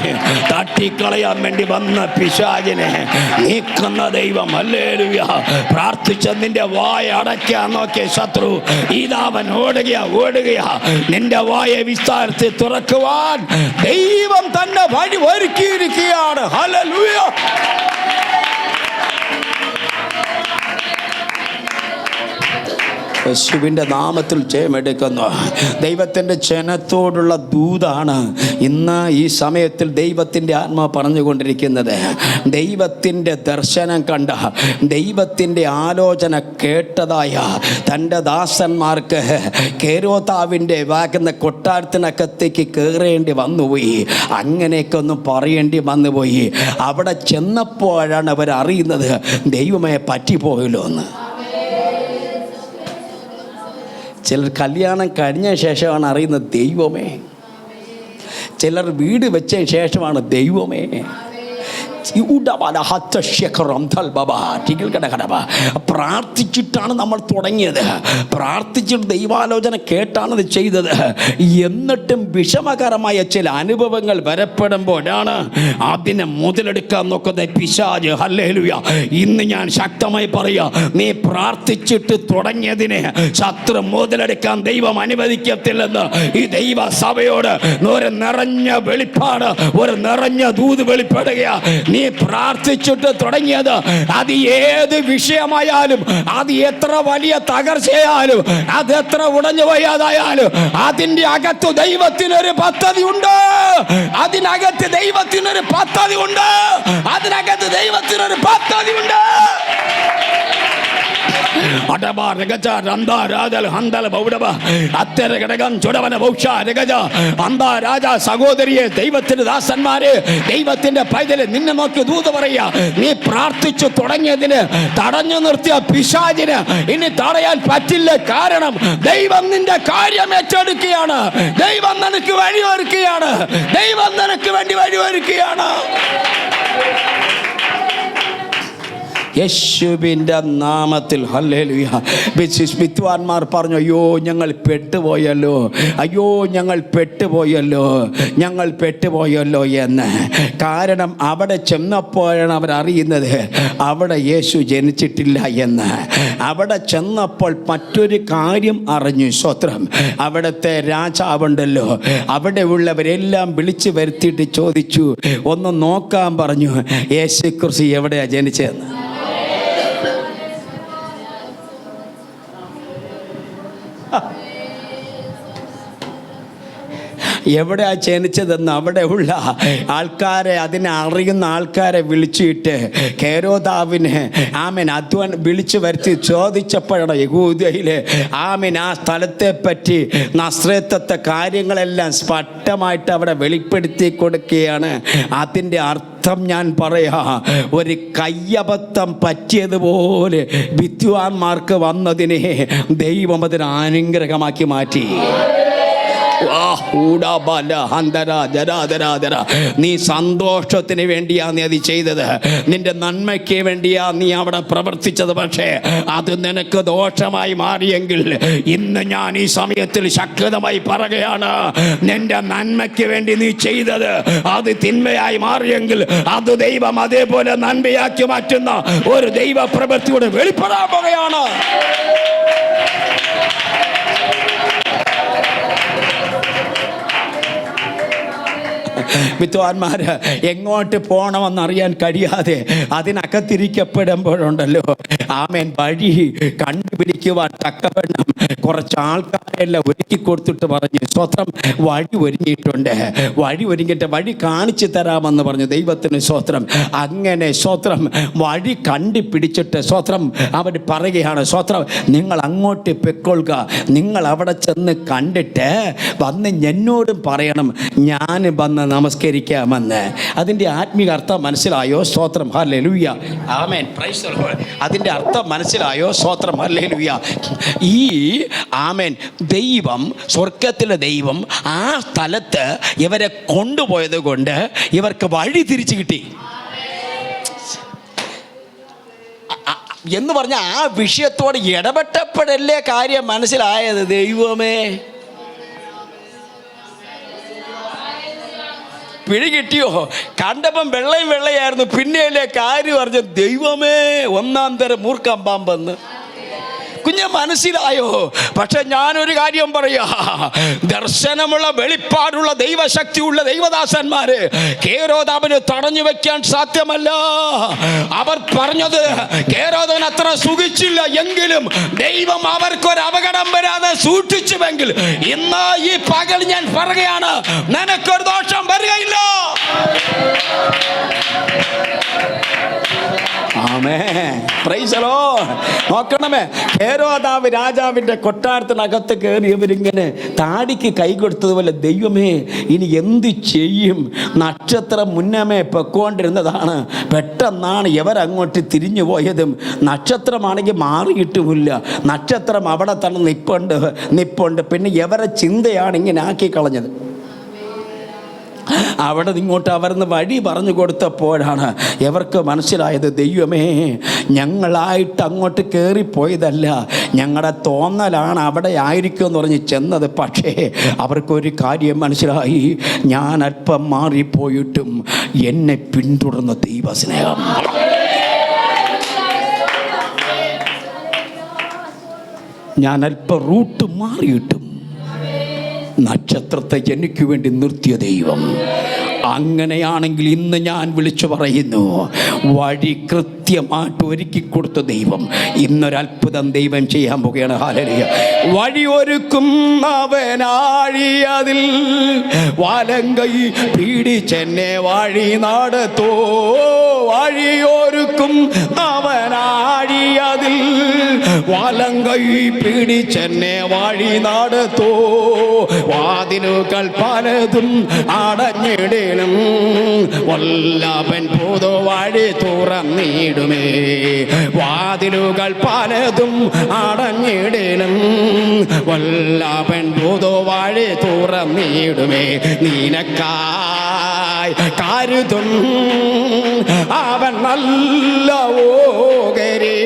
തട്ടിക്കളയാൻ വേണ്ടി വന്ന പിശാചിനെ നീക്കുന്ന ദൈവം. ഹല്ലേലൂയ. പ്രാർത്ഥിച്ച നിന്റെ വായ അടയ്ക്കാൻ നോക്കിയ ശത്രു ഇതവൻ ഓടുകയാ. നിന്റെ വായ വിസ്താരത്തിൽ തുറക്കുവാൻ ദൈവം തന്നെ വഴി ഒരുക്കിയിരിക്കുകയാണ്. ഹല്ലേലൂയ. യേശുവിൻ്റെ നാമത്തിൽ ജയമെടുക്കുന്നു. ദൈവത്തിൻ്റെ ജനത്തോടുള്ള ദൂതാണ് ഇന്ന് ഈ സമയത്തിൽ ദൈവത്തിൻ്റെ ആത്മാവ് പറഞ്ഞുകൊണ്ടിരിക്കുന്നത്. ദൈവത്തിൻ്റെ ദർശനം കണ്ട, ദൈവത്തിൻ്റെ ആലോചന കേട്ടതായ തൻ്റെ ദാസന്മാർക്ക് കേരോതാവിൻ്റെ വാകുന്ന കൊട്ടാരത്തിനകത്തേക്ക് കയറേണ്ടി വന്നുപോയി. അങ്ങനെയൊക്കെ ഒന്നും പറയേണ്ടി വന്നുപോയി. അവിടെ ചെന്നപ്പോഴാണ് അവർ അറിയുന്നത് ദൈവമേ പറ്റിപ്പോയല്ലോ എന്ന്. ചിലർ കല്യാണം കഴിഞ്ഞ ശേഷമാണ് അറിയുന്നത് ദൈവമേ. ചിലർ വീട് വെച്ച ശേഷമാണ് ദൈവമേ. പ്രാർത്ഥിച്ചിട്ടാണ് നമ്മൾ തുടങ്ങിയത്, പ്രാർത്ഥിച്ചിട്ട് ദൈവാലോചന കേട്ടാണ് ഇത് ചെയ്തത്. എന്നിട്ടും വിഷമകരമായ ചില അനുഭവങ്ങൾ വരപ്പെടുമ്പോഴാണ് അതിനെ മുതലെടുക്കാൻ നോക്കുന്ന പിശാച്. ഹല്ലേലൂയ. ഇന്ന് ഞാൻ ശക്തമായി പറയാ, നീ പ്രാർത്ഥിച്ചിട്ട് തുടങ്ങിയതിനെ ശത്രു മുതലെടുക്കാൻ ദൈവം അനുവദിക്കത്തില്ലെന്ന് ഈ ദൈവ സഭയോട് ഒരു നിറഞ്ഞ വെളിപ്പാട്, ഒരു നിറഞ്ഞ ദൂത് വെളിപ്പെടുകയാ. നീ പ്രാർത്ഥിച്ചിട്ട് തുടങ്ങിയത് അത് ഏത് വിഷയമായാലും, അത് എത്ര വലിയ തകർച്ചയായാലും, അത് എത്ര ഉടഞ്ഞു പോയതായാലും, അതിൻ്റെ അകത്ത് ദൈവത്തിനൊരു പദ്ധതി ഉണ്ട്. അതിനകത്ത് ദൈവത്തിനൊരു പദ്ധതി ഉണ്ട്. അതിനകത്ത് ദൈവത്തിനൊരു പദ്ധതി ഉണ്ട്. സഹോദരിയെ, ദൈവത്തിന്റെ ദാസന്മാരെ, ദൈവത്തിന്റെ പൈതലെ, നിന്നെ നോക്കി ദൂത് പറയാ. നീ പ്രാർത്ഥിച്ചു തുടങ്ങിയതിന് തടഞ്ഞു നിർത്തിയ പിശാചിന് ഇനി തടയാൻ പറ്റില്ല. കാരണം ദൈവം നിന്റെ കാര്യം ഏറ്റെടുക്കുകയാണ്. ദൈവം നിനക്ക് വഴിയൊരുക്കുകയാണ്. ദൈവം നിനക്ക് വേണ്ടി വഴിയൊരുക്കുകയാണ്. യേശുവിൻ്റെ നാമത്തിൽ. ഹല്ലേലൂയ. വിദ്വാൻമാർ പറഞ്ഞു, അയ്യോ ഞങ്ങൾ പെട്ടുപോയല്ലോ, അയ്യോ ഞങ്ങൾ പെട്ടുപോയല്ലോ, ഞങ്ങൾ പെട്ടുപോയല്ലോ എന്ന്. കാരണം അവിടെ ചെന്നപ്പോഴാണ് അവരറിയുന്നത് അവിടെ യേശു ജനിച്ചിട്ടില്ല എന്ന്. അവിടെ ചെന്നപ്പോൾ മറ്റൊരു കാര്യം അറിഞ്ഞു. സ്വത്രം. അവിടുത്തെ രാജാവുണ്ടല്ലോ, അവിടെ ഉള്ളവരെല്ലാം വിളിച്ചു വരുത്തിയിട്ട് ചോദിച്ചു, ഒന്ന് നോക്കാൻ പറഞ്ഞു, യേശു ക്രിസ്തു എവിടെയാണ് ജനിച്ചതെന്ന്. എവിടെയാ ജനിച്ചതെന്ന് അവിടെ ഉള്ള ആൾക്കാരെ, അതിനെ അറിയുന്ന ആൾക്കാരെ വിളിച്ചിട്ട് ഹേരോദാവിനെ വിളിച്ചു വരുത്തി ചോദിച്ചപ്പോഴാണ് യഹൂദയിലെ ആ സ്ഥലത്തെ പറ്റി നസ്രേത്തത്തെ കാര്യങ്ങളെല്ലാം സ്പഷ്ടമായിട്ട് അവിടെ വെളിപ്പെടുത്തി കൊടുക്കുകയാണ്. അതിൻ്റെ അർത്ഥം ഞാൻ പറയാ, ഒരു കയ്യബദ്ധം പറ്റിയതുപോലെ വിദ്വാൻമാർക്ക് വന്നതിനെ ദൈവം അതിന് അനുഗ്രഹമാക്കി മാറ്റി. നീ സന്തോഷത്തിന് വേണ്ടിയാ നീ അത് ചെയ്തത്, നിന്റെ നന്മയ്ക്ക് വേണ്ടിയാ നീ അവിടെ പ്രവർത്തിച്ചത്. പക്ഷേ അത് നിനക്ക് ദോഷമായി മാറിയെങ്കിൽ ഇന്ന് ഞാൻ ഈ സമയത്തിൽ ശക്തമായി പറയുകയാണ്, നിന്റെ നന്മയ്ക്ക് വേണ്ടി നീ ചെയ്തത് അത് തിന്മയായി മാറിയെങ്കിൽ അത് ദൈവം അതേപോലെ നന്മയാക്കി മാറ്റുന്ന ഒരു ദൈവ പ്രവൃത്തിയുടെ വെളിപ്പെടാൻ പോകുകയാണ്. വിദ്വാൻമാർ എങ്ങോട്ട് പോകണമെന്നറിയാൻ കഴിയാതെ അതിനകത്തിരിക്കപ്പെടുമ്പോഴുണ്ടല്ലോ, വഴി കണ്ടുപിടിക്കുവാൻ തക്കവണ്ണം കുറച്ച് ആൾക്കാരെല്ലാം ഒരുക്കി കൊടുത്തിട്ട് പറഞ്ഞു, സ്വത്രം വഴി ഒരുങ്ങിയിട്ടുണ്ട്, വഴി ഒരുങ്ങിയിട്ട് വഴി കാണിച്ചു തരാമെന്ന് പറഞ്ഞു. ദൈവത്തിന് സ്വത്രം. അങ്ങനെ സ്വത്രം വഴി കണ്ടുപിടിച്ചിട്ട് സ്വത്രം അവർ പറയുകയാണ്, സ്വത്രം നിങ്ങൾ അങ്ങോട്ട് പൊയ്ക്കൊള്ളുക, നിങ്ങൾ അവിടെ ചെന്ന് കണ്ടിട്ട് വന്ന് എന്നോടും പറയണം ഞാൻ വന്ന് നമസ്കരിക്കാമെന്ന്. അതിൻ്റെ ആത്മീക അർത്ഥം മനസ്സിലായോ? സ്തോത്രം. Hallelujah. Amen. Praise the Lord. അതിൻ്റെ അർത്ഥം മനസ്സിലായോ? സ്തോത്രം. ഹല്ലേലൂയ. ഈ ആമേൻ ദൈവം, സ്വർഗത്തിലെ ദൈവം ആ സ്ഥലത്ത് ഇവരെ കൊണ്ടുപോയത് കൊണ്ട് ഇവർക്ക് വഴി തിരിച്ചു കിട്ടി. എന്ന് പറഞ്ഞാൽ ആ വിഷയത്തോട് ഇടപെട്ടപ്പോഴല്ലേ കാര്യം മനസ്സിലായത്. ദൈവമേ, പിടി കിട്ടിയോ? കണ്ടപ്പം വെള്ളയായിരുന്നു, പിന്നെയല്ലേ കാര്യം അറിഞ്ഞ. ദൈവമേ, ഒന്നാം തരം മൂർഖം പാമ്പെന്ന് കുഞ്ഞ് മനസ്സിലായോ? പക്ഷെ ഞാനൊരു കാര്യം പറയാ, ദർശനമുള്ള വെളിപ്പാടുള്ള ദൈവശക്തിയുള്ള ദൈവദാസന്മാര് ഹേരോദാവിന് തടഞ്ഞു വെക്കാൻ സാധ്യമല്ല. അവർ പറഞ്ഞത് ഹേരോദാവിന് അത്ര സുഖിച്ചില്ല എങ്കിലും ദൈവം അവർക്കൊരു അപകടം വരാതെ സൂക്ഷിച്ചുവെങ്കിൽ ഇന്ന് ഈ പകൽ ഞാൻ പറയുകയാണ്, നിനക്കൊരു ദോഷം വരികയില്ല. ആമേൻ, പ്രൈസ് ദി ലോർഡ്. നോക്കണമേ, ഹേരോദാവ് രാജാവിന്റെ കൊട്ടാരത്തിനകത്ത് കയറിയവരിങ്ങനെ താടിക്ക് കൈ കൊടുത്തതുപോലെ, ദൈവമേ ഇനി എന്ത് ചെയ്യും? നക്ഷത്രം മുന്നമേ പൊക്കോണ്ടിരുന്നതാണ്, പെട്ടെന്നാണ് ഇവരങ്ങോട്ട് തിരിഞ്ഞു പോയതും. നക്ഷത്രമാണെങ്കിൽ മാറിയിട്ടുമില്ല, നക്ഷത്രം അവിടെ തന്നെ നിപ്പുണ്ട്. പിന്നെ ഇവരെ ചിന്തയാണ് ഇങ്ങനെ ആക്കി കളഞ്ഞത്. അവിടെ നിങ്ങോട്ട് അവർന്ന് വഴി പറഞ്ഞു കൊടുത്തപ്പോഴാണ് ഇവർക്ക് മനസ്സിലായത്, ദൈവമേ ഞങ്ങളായിട്ട് അങ്ങോട്ട് കയറിപ്പോയതല്ല, ഞങ്ങളുടെ തോന്നലാണ് അവിടെ ആയിരിക്കും എന്ന് പറഞ്ഞ് ചെന്നത്. പക്ഷേ അവർക്കൊരു കാര്യം മനസ്സിലായി, ഞാൻ അല്പം മാറിപ്പോയിട്ടും എന്നെ പിന്തുടർന്ന ദൈവസ്നേഹം. ഞാൻ അല്പം റൂട്ട് മാറിയിട്ടും നക്ഷത്രത്തെ എനിക്ക് വേണ്ടി നിർത്തിയ ദൈവം. അങ്ങനെയാണെങ്കിൽ ഇന്ന് ഞാൻ വിളിച്ചു പറയുന്നു, വഴി കൃത്യമായിട്ട് ഒരുക്കി കൊടുത്ത ദൈവം ഇന്നൊരത്ഭുതം ദൈവം ചെയ്യാൻ പോകുകയാണ്. ഹല്ലേലൂയ. വഴി ഒരുക്കുന്നവനാഴിയതിൽ വലങ്കൈ പിടിച്ചെന്നെ വഴി നടത്തോ. വഴിയൊരുക്കും അവനാഴിയതിൽ വലങ്കൈ പിടിച്ചെന്നെ വഴി നടത്തോ. വാതിലുകൾ പലതും അടഞ്ഞിടലും വല്ലഭൻ പുതുവഴി തുറന്നിടുമേ. വാതിലുകൾ പലതും അടഞ്ഞിടലും വല്ലഭൻ പുതുവഴി തുറന്നിടുമേ. നിനക്കായി കരുതും അവൻ നല്ല ഓകരേ.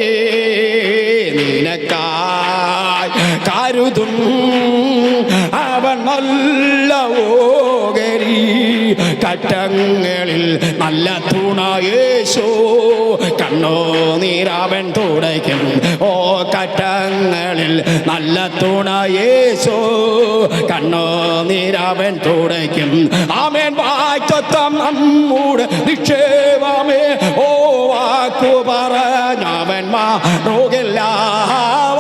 നിനക്കായി കരുതും അവൻ നല്ല ഓകരി. കട്ടങ്ങളിൽ നല്ല തുണ യേശു, കണ്ണോ നീരാവൻ തുടയ്ക്കും. ഓ കട്ടങ്ങളിൽ നല്ല തുണ യേശു, കണ്ണോ നീരാവൻ തുടയ്ക്കും. ആമേൻ. വായ്ത്തം നമ്മുടെ നിക്ഷേപമേ. ഓ വാക്കു പറഞ്ഞവൻ മാറുകില്ല.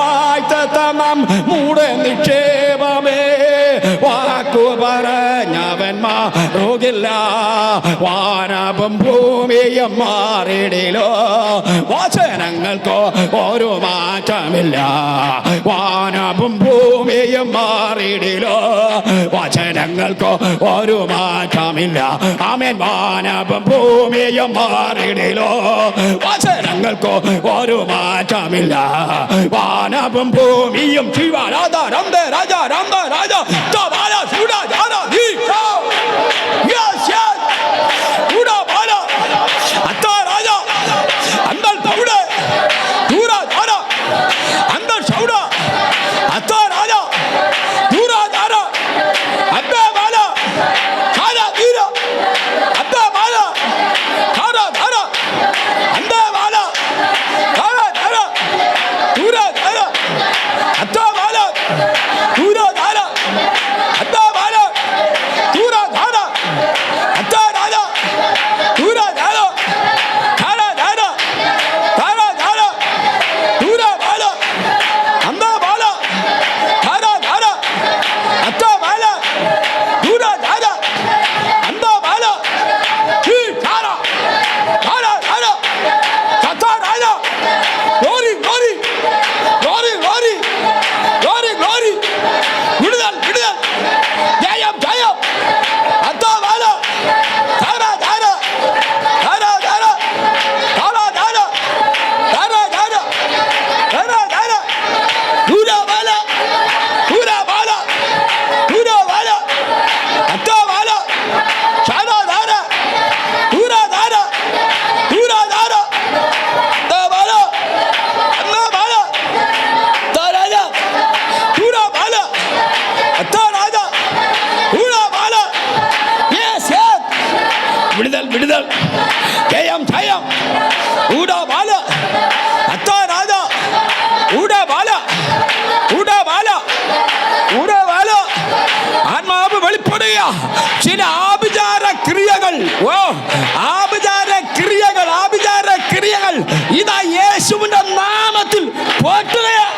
വായ്ത്തം നമ്മുടെ നിക്ഷേപമേ. വാക്കു പറഞ്ഞവൻ മാറുകില്ല. വാനവും ഭൂമിയും മാറിടിലോ, വചനങ്ങൾക്കോ ഒരു മാറ്റമില്ല. വാനവും ഭൂമിയും മാറിടിലോ, വചനങ്ങൾക്കോ ഒരു മാറ്റമില്ല. ആമേൻ. വാനവും ഭൂമിയും മാറിടിലോ, വചനങ്ങൾക്കോ ഒരു മാറ്റമില്ല. വാനവും ഭൂമിയും ശിവരാജ രാമ രാജ രാമ രാജ തബാല സുഡ ജാന ദി യെസ് യെസ് ഉഡ ബാല അത്ത രാജ അന്തൽ തൗഡ ദൂര ജാന അന്തൽ ഷൗഡ അത്ത രാജ ദൂര ജാന അത്ത ബാല ഖാല ദീര അത്ത ബാല ഖാല ധാര അന്ത ബാല ഖാല ധാര ദൂര ജാന അത്ത ബാല ദൂര ജാന പാടുക. ചില ആഭിചാര ക്രിയകൾ, ആഭിചാര ക്രിയകൾ ഇതാ യേശുവിന്റെ നാമത്തിൽ പോറ്റുകയാ.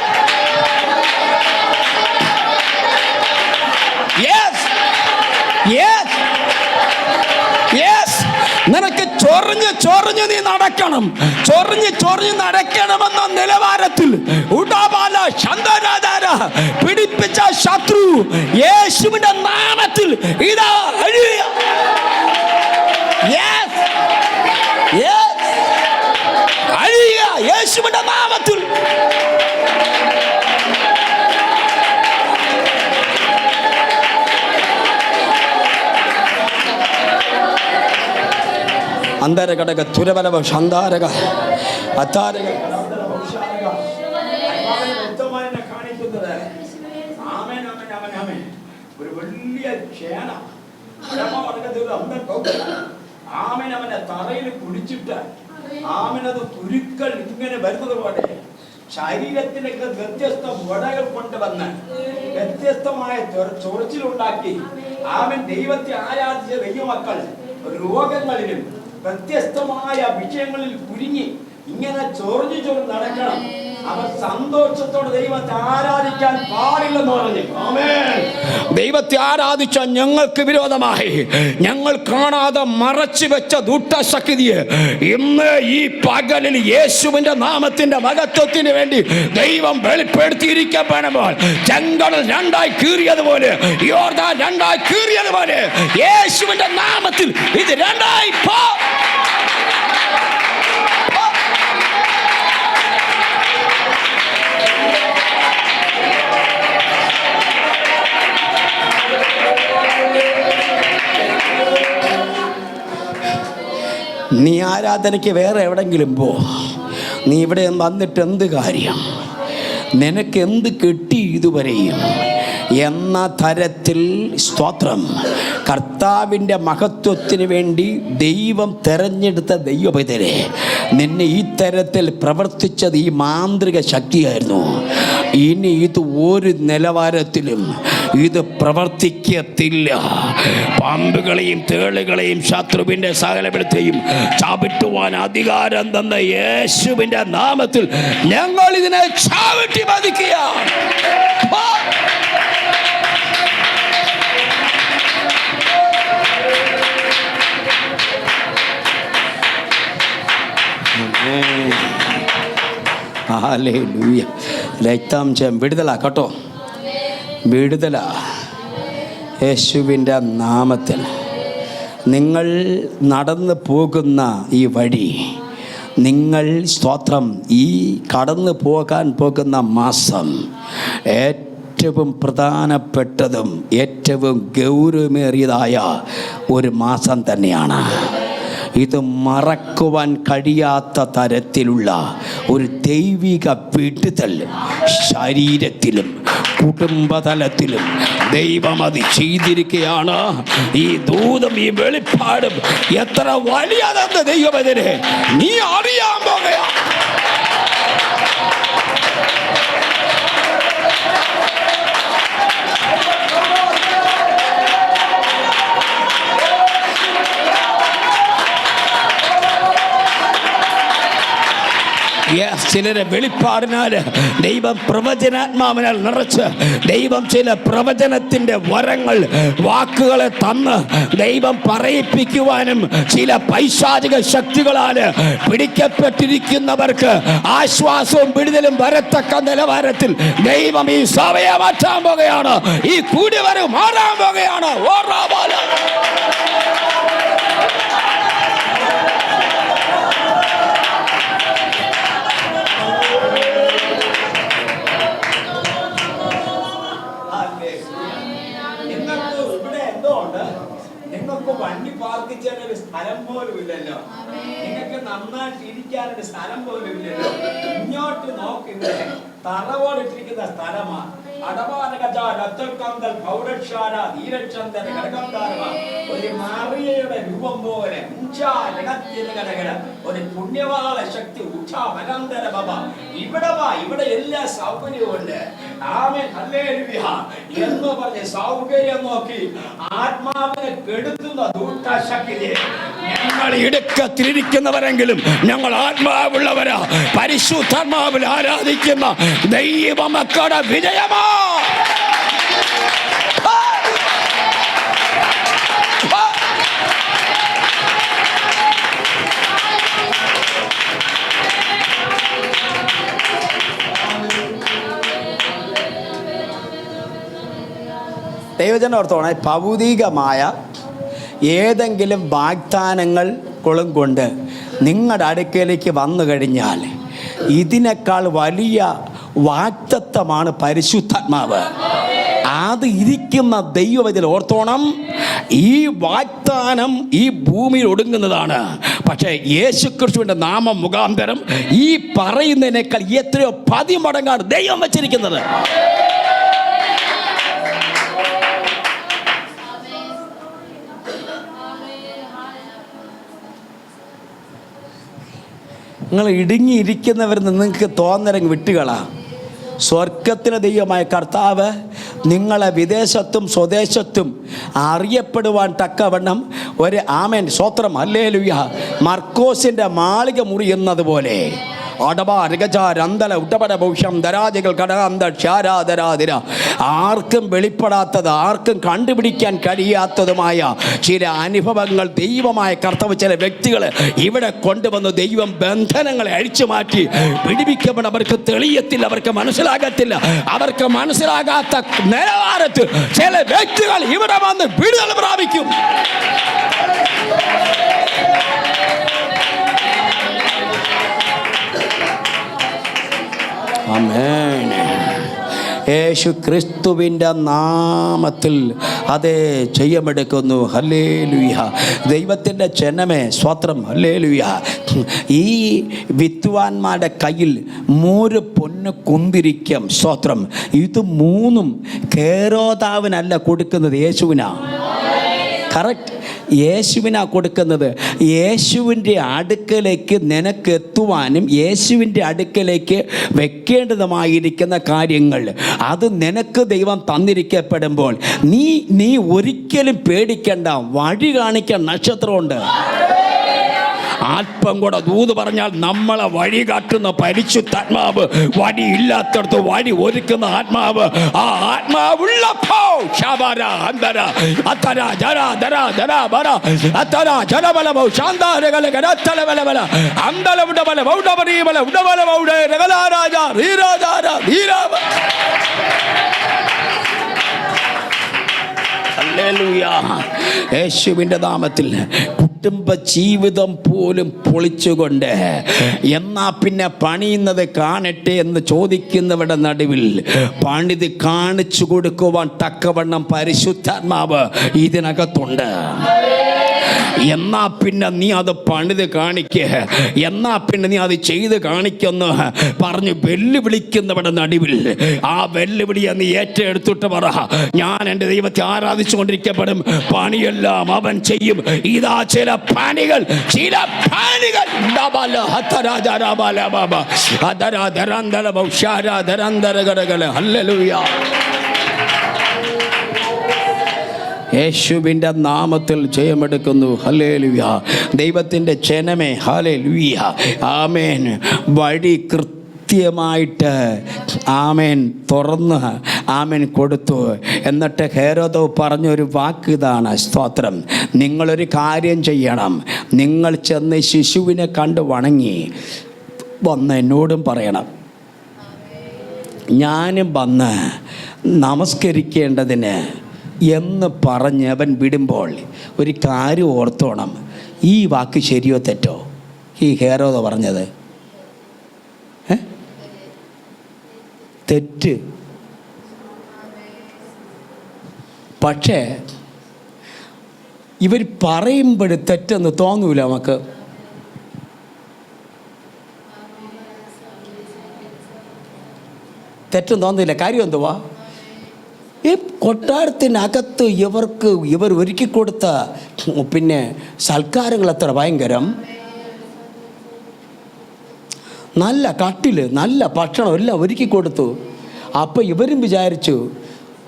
നിനക്ക് ചൊറിഞ്ഞ് നീ നടക്കണം. ചൊറിഞ്ഞ് നടക്കണമെന്ന നിലവാരത്തിൽ ഉടാബാല ശന്തരാധാര പിടിപ്പിച്ച ശത്രു യേശുവിന്റെ നാമത്തിൽ ഇതാ അഴിയുക. അഴിയുക യേശുവിന്റെ നാമത്തിൽ. അന്തര ഘടക തുരബലവ ശാന്താരക അത്താരക ഒരു വലിയ ക്ഷേണ അവനെ തറയിൽ കുടിച്ചിട്ട് ആമനത് തുരുക്കൾ ഇങ്ങനെ വരുന്നത് പോലെ ശരീരത്തിലേക്ക് വ്യത്യസ്ത വടകൾ കൊണ്ടുവന്ന് വ്യത്യസ്തമായ ചൊറിച്ചിലുണ്ടാക്കി ആമൻ ദൈവത്തെ ആരാധിച്ച ദൈവമക്കൾ രോഗങ്ങളിലും വ്യത്യസ്തമായ വിഷയങ്ങളിൽ കുരുങ്ങി ഇങ്ങനെ ചൊറിഞ്ഞു നടക്കണം. അവർ സന്തോഷത്തോടെ ദൈവത്തെ ആരാധിക്കാൻ പാടില്ലെന്ന് പറഞ്ഞു. ദൈവത്തെ ആരാധിച്ച ഞങ്ങൾക്ക് വിരോധമായി ഞങ്ങൾ കാണാതെ മറച്ചു വെച്ച ദുഷ്ടശക്തിയെ ഇന്ന് ഈ പകലിൽ യേശുവിന്റെ നാമത്തിന്റെ മഹത്വത്തിന് വേണ്ടി ദൈവം വെളിപ്പെടുത്തിയിരിക്കപ്പെടുമ്പോൾ ചെങ്കടൽ രണ്ടായി കീറിയതുപോലെ, യോർദാൻ രണ്ടായി കീറിയതുപോലെ യേശുവിന്റെ നാമത്തിൽ ഇത് രണ്ടായി പോ. നീ ആരാധനയ്ക്ക് വേറെ എവിടെങ്കിലും പോ. നീ ഇവിടെ വന്നിട്ട് എന്ത് കാര്യം? നിനക്ക് എന്ത് കിട്ടി ഇതുവരെയും എന്ന തരത്തിൽ സ്തോത്രം. കർത്താവിൻ്റെ മഹത്വത്തിന് വേണ്ടി ദൈവം തെരഞ്ഞെടുത്ത ദൈവപൈതരെ നിന്നെ ഈ തരത്തിൽ പ്രവർത്തിച്ചത് ഈ മാന്ത്രിക ശക്തിയായിരുന്നു. ഇനി ഇത് ഒരു നിലവാരത്തിലും ഇത് പ്രവർത്തിക്കത്തില്ല. പാമ്പുകളെയും തേളുകളെയും ശത്രുവിൻ്റെ സകലബലത്തെയും ചവിട്ടുവാൻ അധികാരം തന്ന യേശുവിൻ്റെ നാമത്തിൽ ഞങ്ങൾ ഇതിനെ ചവിട്ടി മതിക്കുക. ഹല്ലേലൂയ. രക്താംശം വിടുതല കേട്ടോ, വിടുതല യേശുവിൻ്റെ നാമത്തിൽ. നിങ്ങൾ നടന്നു പോകുന്ന ഈ വഴി, നിങ്ങൾ സ്തോത്രം ഈ കടന്നു പോകാൻ പോകുന്ന മാസം ഏറ്റവും പ്രധാനപ്പെട്ടതും ഏറ്റവും ഗൗരവമേറിയതായ ഒരു മാസം തന്നെയാണ്. ഇത് മറക്കുവാൻ കഴിയാത്ത തരത്തിലുള്ള ഒരു ദൈവിക വിടുതൽ ശരീരത്തിലും കുടുംബതലത്തിലും ദൈവം അത് ചെയ്തിരിക്കുകയാണ്. ഈ ദൂതം, ഈ വെളിപ്പാടും എത്ര വലിയതെന്ന് ദൈവത്തിനെ നീ അറിയാൻ പോകുകയാണ്. ചിലരെ വെളിപ്പാടിനാൽ ദൈവം പ്രവചനാത്മാവിനാൽ നിറച്ച് ദൈവം ചില പ്രവചനത്തിൻ്റെ വരങ്ങൾ വാക്കുകളെ തന്ന് ദൈവം പറയിപ്പിക്കുവാനും ചില പൈശാചിക ശക്തികളാൽ പിടിക്കപ്പെട്ടിരിക്കുന്നവർക്ക് ആശ്വാസവും വിടുതലും വരത്തക്ക നിലവാരത്തിൽ ദൈവം ഈ സഭയെ മാറ്റാൻ പോകുകയാണ്. ഈ കൂടിവരവ് മാറാൻ പോകുകയാണ്. നിങ്ങൾക്ക് വണ്ടി പാർക്ക് ചെയ്യാൻ ഒരു സ്ഥലം പോലും ഇല്ലല്ലോ. നിങ്ങൾക്ക് നന്നായിട്ട് ഇരിക്കാൻ ഒരു സ്ഥലം പോലും ഇല്ലല്ലോ. ഇങ്ങോട്ട് നോക്കില്ലേ, തറവോടിട്ടിരിക്കുന്ന സ്ഥലമാണ്. ഒരു മറിയയുടെ രൂപം പോലെ ഒരു പുണ്യവാള ശക്തി ഇവിടെ വാ, ഇവിടെ എല്ലാ സൗകര്യമുണ്ട്. ആമേൻ, ഹല്ലേലൂയ എന്ന് പറഞ്ഞ് സൗകര്യം നോക്കി ആത്മാവിനെ കെടുത്തുന്ന ദൂഷ്ടശക്തിയെ ഞങ്ങൾ ഇടുക്കത്തിലിരിക്കുന്നവരെങ്കിലും ഞങ്ങൾ ആത്മാവുള്ളവരാ. പരിശുദ്ധാത്മാവിൽ ആരാധിക്കുന്ന ദൈവമക്കളുടെ വിജയമാ. ദൈവജനോർത്തോണെ, ഭൗതികമായ ഏതെങ്കിലും വാഗ്ദാനങ്ങളും കൊണ്ട് നിങ്ങളുടെ അടുക്കലേക്ക് വന്നു കഴിഞ്ഞാൽ ഇതിനേക്കാൾ വലിയ വാഗ്ദത്തമാണ് പരിശുദ്ധാത്മാവ്. അത് ഇരിക്കുന്ന ദൈവത്തിൽ ഓർത്തോണം, ഈ വാഗ്ദാനം ഈ ഭൂമിയിൽ ഒടുങ്ങുന്നതാണ്. പക്ഷേ യേശുക്രിസ്തുവിന്റെ നാമം മുഖാന്തരം ഈ പറയുന്നതിനേക്കാൾ എത്രയോ 10 മടങ്ങാണ് ദൈവം വച്ചിരിക്കുന്നത്. നിങ്ങൾ ഇടുങ്ങിയിരിക്കുന്നവർ നിങ്ങൾക്ക് തോന്നരങ്ങ് വിട്ടുകളാ. സ്വർഗത്തിലെ ദൈവമായ കർത്താവ് നിങ്ങളെ വിദേശത്തും സ്വദേശത്തും അറിയപ്പെടുവാൻ തക്കവണ്ണം ഒരു ആമേൻ സ്വത്രം ഹല്ലേലൂയ മർക്കോസിൻ്റെ മാളിക മുറി എന്നതുപോലെ ആർക്കും വെളിപ്പെടാത്തത്, ആർക്കും കണ്ടുപിടിക്കാൻ കഴിയാത്തതുമായ ചില അനുഭവങ്ങൾ ദൈവമായ കർത്താവ് ചില വ്യക്തികൾ ഇവിടെ കൊണ്ടുവന്ന് ദൈവം ബന്ധനങ്ങളെ അഴിച്ചു മാറ്റി പിടിപ്പിക്കപ്പെടാൻ അവർക്ക് തെളിയത്തില്ല, അവർക്ക് മനസ്സിലാകത്തില്ല. അവർക്ക് മനസ്സിലാകാത്ത നിലവാരത്തിൽ ചില വ്യക്തികൾ ഇവിടെ വന്ന് വിടുതൽ പ്രാപിക്കും. ആമേൻ. യേശു ക്രിസ്തുവിൻ്റെ നാമത്തിൽ അതേ ജയമെടുക്കുന്നു. ഹല്ലേലൂയ. ദൈവത്തിൻ്റെ ജനമേ സ്വത്രം. ഹല്ലേലൂയ. ഈ വിദ്വാൻമാരുടെ കയ്യിൽ 3 പൊന്ന് കുന്തിരിക്കം. സ്വത്രം. ഇത് 3ഉം ഹേരോദാവിനല്ല കൊടുക്കുന്നത്, യേശുവിനാ. കറക്റ്റ്, യേശുവിനാ കൊടുക്കുന്നത്. യേശുവിൻ്റെ അടുക്കലേക്ക് നിനക്ക് എത്തുവാനും യേശുവിൻ്റെ അടുക്കലേക്ക് വെക്കേണ്ടതുമായിരിക്കുന്ന കാര്യങ്ങൾ അത് നിനക്ക് ദൈവം തന്നിരിക്കപ്പെടുമ്പോൾ നീ ഒരിക്കലും പേടിക്കണ്ട. വഴി കാണിക്കാൻ നക്ഷത്രമുണ്ട്. അല്പം കൂടെ ദൂത് പറഞ്ഞാൽ നമ്മളെ വഴി കാട്ടുന്ന പരിശുദ്ധാത്മാവ്, വഴി ഇല്ലാത്തടത്ത് വഴി ഒരുക്കുന്ന ആത്മാവ്, ആ ആത്മാവുള്ളപ്പോ യേശുവിൻ്റെ നാമത്തിൽ കുടുംബ ജീവിതം പോലും പൊളിച്ചുകൊണ്ട് എന്നാ പിന്നെ പണിയുന്നത് കാണട്ടെ എന്ന് ചോദിക്കുന്നവരുടെ നടുവിൽ പണിത് കാണിച്ചു കൊടുക്കുവാൻ തക്കവണ്ണം പരിശുദ്ധാത്മാവ് ഇതിനകത്തുണ്ട്. എന്നാ പിന്നെ നീ അത് പണിത് കാണിക്കുക, എന്നാ പിന്നെ നീ അത് ചെയ്ത് കാണിക്കുമെന്ന് പറഞ്ഞ് വെല്ലുവിളിക്കുന്നവരുടെ നടുവിൽ ആ വെല്ലുവിളിയെ നീ ഏറ്റെടുത്തിട്ട് പറ, ഞാൻ എൻ്റെ ദൈവത്തെ ആരാധിച്ചുകൊണ്ടിരിക്കപ്പെടും, പണിയെല്ലാം അവൻ ചെയ്യും. ഇതാ ചില പണികൾ യേശുവിൻ്റെ നാമത്തിൽ ജയമെടുക്കുന്നു. ഹല്ലേലൂയ. ദൈവത്തിൻ്റെ ജനമേ ഹല്ലേലൂയ. ആമേൻ. വഴി കൃത്യമായിട്ട് ആമേൻ തുറന്ന് ആമേൻ കൊടുത്തു. എന്നിട്ട് ഹേരോദ് പറഞ്ഞൊരു വാക്ക് ഇതാണ്, സ്തോത്രം, നിങ്ങളൊരു കാര്യം ചെയ്യണം. നിങ്ങൾ ചെന്ന് ശിശുവിനെ കണ്ട് വണങ്ങി വന്ന് എന്നോടും പറയണം, ഞാനും വന്ന് നമസ്കരിക്കേണ്ടതിന് എന്ന് പറഞ്ഞ് അവൻ വിടുമ്പോൾ ഒരു കാര്യം ഓർത്തോണം. ഈ വാക്ക് ശരിയോ തെറ്റോ? ഈ ഹേരോദ് പറഞ്ഞത് തെറ്റ്. പക്ഷേ ഇവർ പറയുമ്പോൾ തെറ്റെന്ന് തോന്നൂല നമുക്ക്. തെറ്റും തോന്നുന്നില്ല. കാര്യം എന്തുവാ? ഈ കൊട്ടാരത്തിനകത്ത് ഇവർ ഒരുക്കി കൊടുത്ത പിന്നെ സൽക്കാരങ്ങൾ എത്ര ഭയങ്കരം. നല്ല കട്ടില്, നല്ല ഭക്ഷണം എല്ലാം ഒരുക്കി കൊടുത്തു. അപ്പം ഇവരും വിചാരിച്ചു,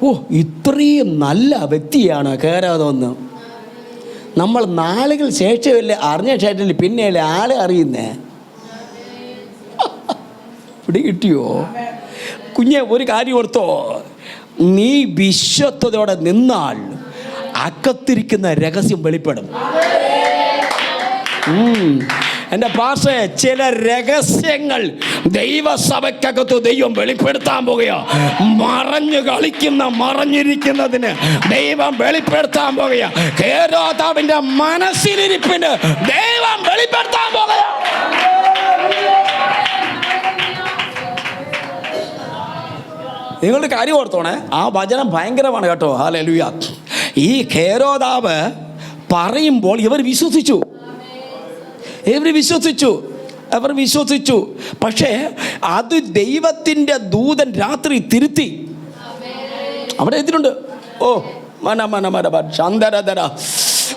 ഓ ഇത്രയും നല്ല വ്യക്തിയാണ് കയറാതെന്ന്. നമ്മൾ നാളുകൾ ശേഷമല്ലേ അറിഞ്ഞ ശേഷമല്ലേ പിന്നെയല്ലേ ആളെ അറിയുന്നേ. ഇവിടെ കിട്ടിയോ കുഞ്ഞെ? ഒരു കാര്യം ഓർത്തോ, നീ വിശ്വസ്തയോടെ നിന്നാൽ അകത്തിരിക്കുന്ന രഹസ്യം വെളിപ്പെടും. എൻ്റെ പാസ്റ്റേ, ചില രഹസ്യങ്ങൾ ദൈവസഭയ്ക്കകത്ത് ദൈവം വെളിപ്പെടുത്താൻ പോകുകയോ. മറഞ്ഞിരിക്കുന്നതിന് ദൈവം വെളിപ്പെടുത്താൻ പോകുകയോ. ഹേരോദാവിന്റെ മനസ്സിലിരിപ്പിന് ദൈവം വെളിപ്പെടുത്താൻ പോകുകയോ. നിങ്ങളുടെ കാര്യം ഓർത്തോണേ, ആ വചനം ഭയങ്കരമാണ് കേട്ടോ. ഹല്ലേലൂയ. ഈ ഹേരോദാവ് പറയുമ്പോൾ ഇവർ വിശ്വസിച്ചു. അവർ വിശ്വസിച്ചു. പക്ഷേ അത് ദൈവത്തിൻ്റെ ദൂതൻ രാത്രി തിരുത്തി. അവിടെ എത്തിയിട്ടുണ്ട്. ഓ ശാന്തരധര